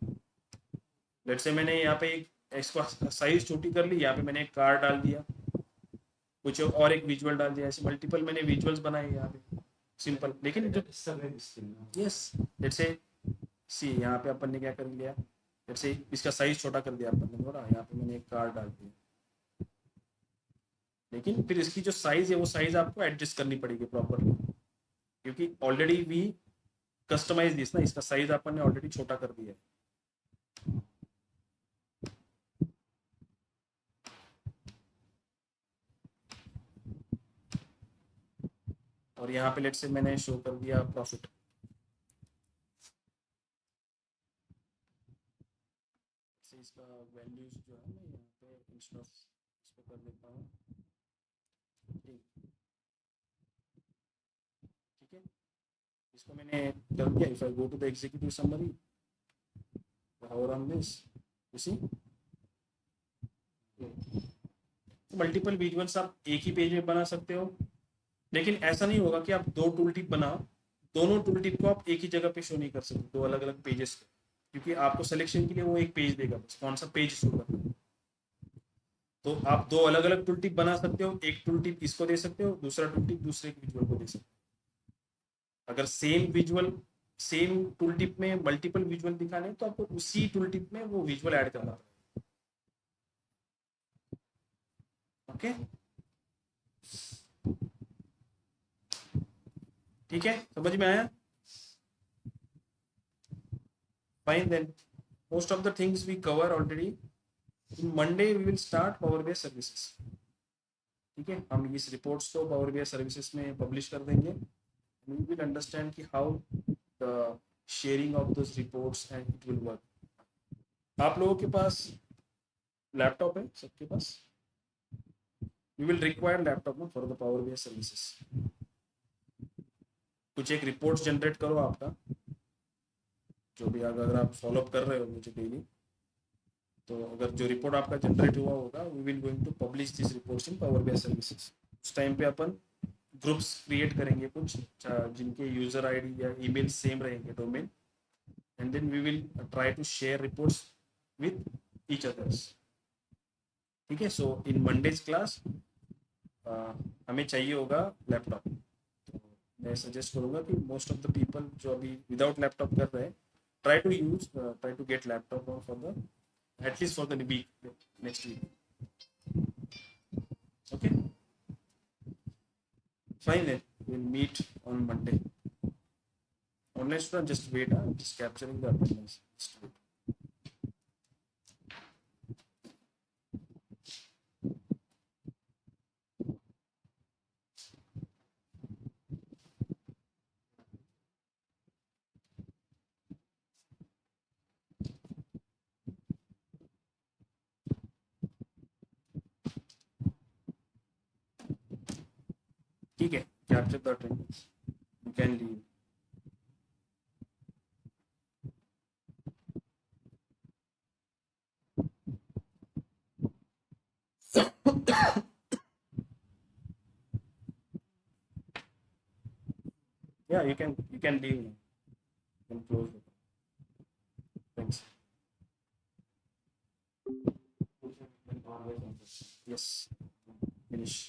लेट्स से मैंने यहाँ पे एक इसको साइज छोटी कर ली, यहाँ पे मैंने एक कार्ड डाल दिया, कुछ और एक विजुअल डाल दिया, ऐसे मल्टीपल मैंने विजुअल्स बनाए यहाँ पे सिंपल। लेकिन जो यस, लेट्स से सी यहाँ पे अपन ने क्या कर लिया, लेट्स से इसका साइज छोटा कर दिया अपन ने थोड़ा, यहाँ पे मैंने एक कार्ड डाल दिया, लेकिन फिर इसकी जो साइज है वो साइज आपको एडजस्ट करनी पड़ेगी प्रॉपरली, क्योंकि ऑलरेडी वी कस्टमाइज दिस ना, इसका साइज अपन ने ऑलरेडी छोटा कर दिया है। और यहाँ पे लेट्स से मैंने शो कर दिया प्रॉफिट, इसका वैल्यूज जो है मैं यहाँ पे इंस्टेड ऑफ इसको कर देता हूँ, ठीक है, इसको मैंने कर दिया। If I go to the executive summary, और on this you see multiple visuals आप एक ही पेज में बना सकते हो, लेकिन ऐसा नहीं होगा कि आप 2 टूल टिप बनाओ, दोनों टूल टिप को आप एक ही जगह पे शो नहीं कर सकते, 2 अलग अलग पेजेस को, क्योंकि आपको सिलेक्शन के लिए वो एक पेज देगा, बस कौन सा पेज शो करना है। तो आप 2 अलग अलग टूल टिप बना सकते हो, एक टूल टिप इसको दे सकते हो, दूसरा टूल टिप दूसरे विजुअल को दे सकते हो। अगर same visual, same tool tip में मल्टीपल विजुअल दिखाने, तो आपको उसी टूल टिप में वो विजुअल ऐड करना पड़ेगा। ओके, ठीक है, समझ में आया? Fine then, most of the things we cover already. In Monday we will start power BI services. ठीक है, हम इस रिपोर्ट्स को पावर बीआई सर्विसेज में पब्लिश कर देंगे। वी विल अंडरस्टैंड कि how the sharing of those reports and it will work. आप लोगों के पास लैपटॉप है सबके पास? We will require laptop for the power BI services. कुछ एक रिपोर्ट जनरेट करो आपका, जो भी अगर आप फॉलो अप कर रहे हो मुझे डेली, तो अगर जो रिपोर्ट आपका जनरेट हुआ होगा, we will going to publish this reports in power BI services. उस टाइम पे अपन ग्रुप्स क्रिएट करेंगे कुछ जिनके यूजर आईडी या ईमेल सेम रहेंगे domain, and then we will try to share reports with each others. ठीक है, सो इन मंडेज क्लास हमें चाहिए होगा लैपटॉप। तो मैं सजेस्ट करूंगा कि मोस्ट ऑफ द पीपल जो अभी विदाउट लैपटॉप कर रहे हैं, try to get laptop for the at least for the week, next week. Okay, fine then, we'll meet on Monday. Online student, just wait, just capturing the attendance. Just wait. ठीक है, capture the attendance. You can leave. Yeah, you can leave now. You can close the. Thanks. Yes. Finish.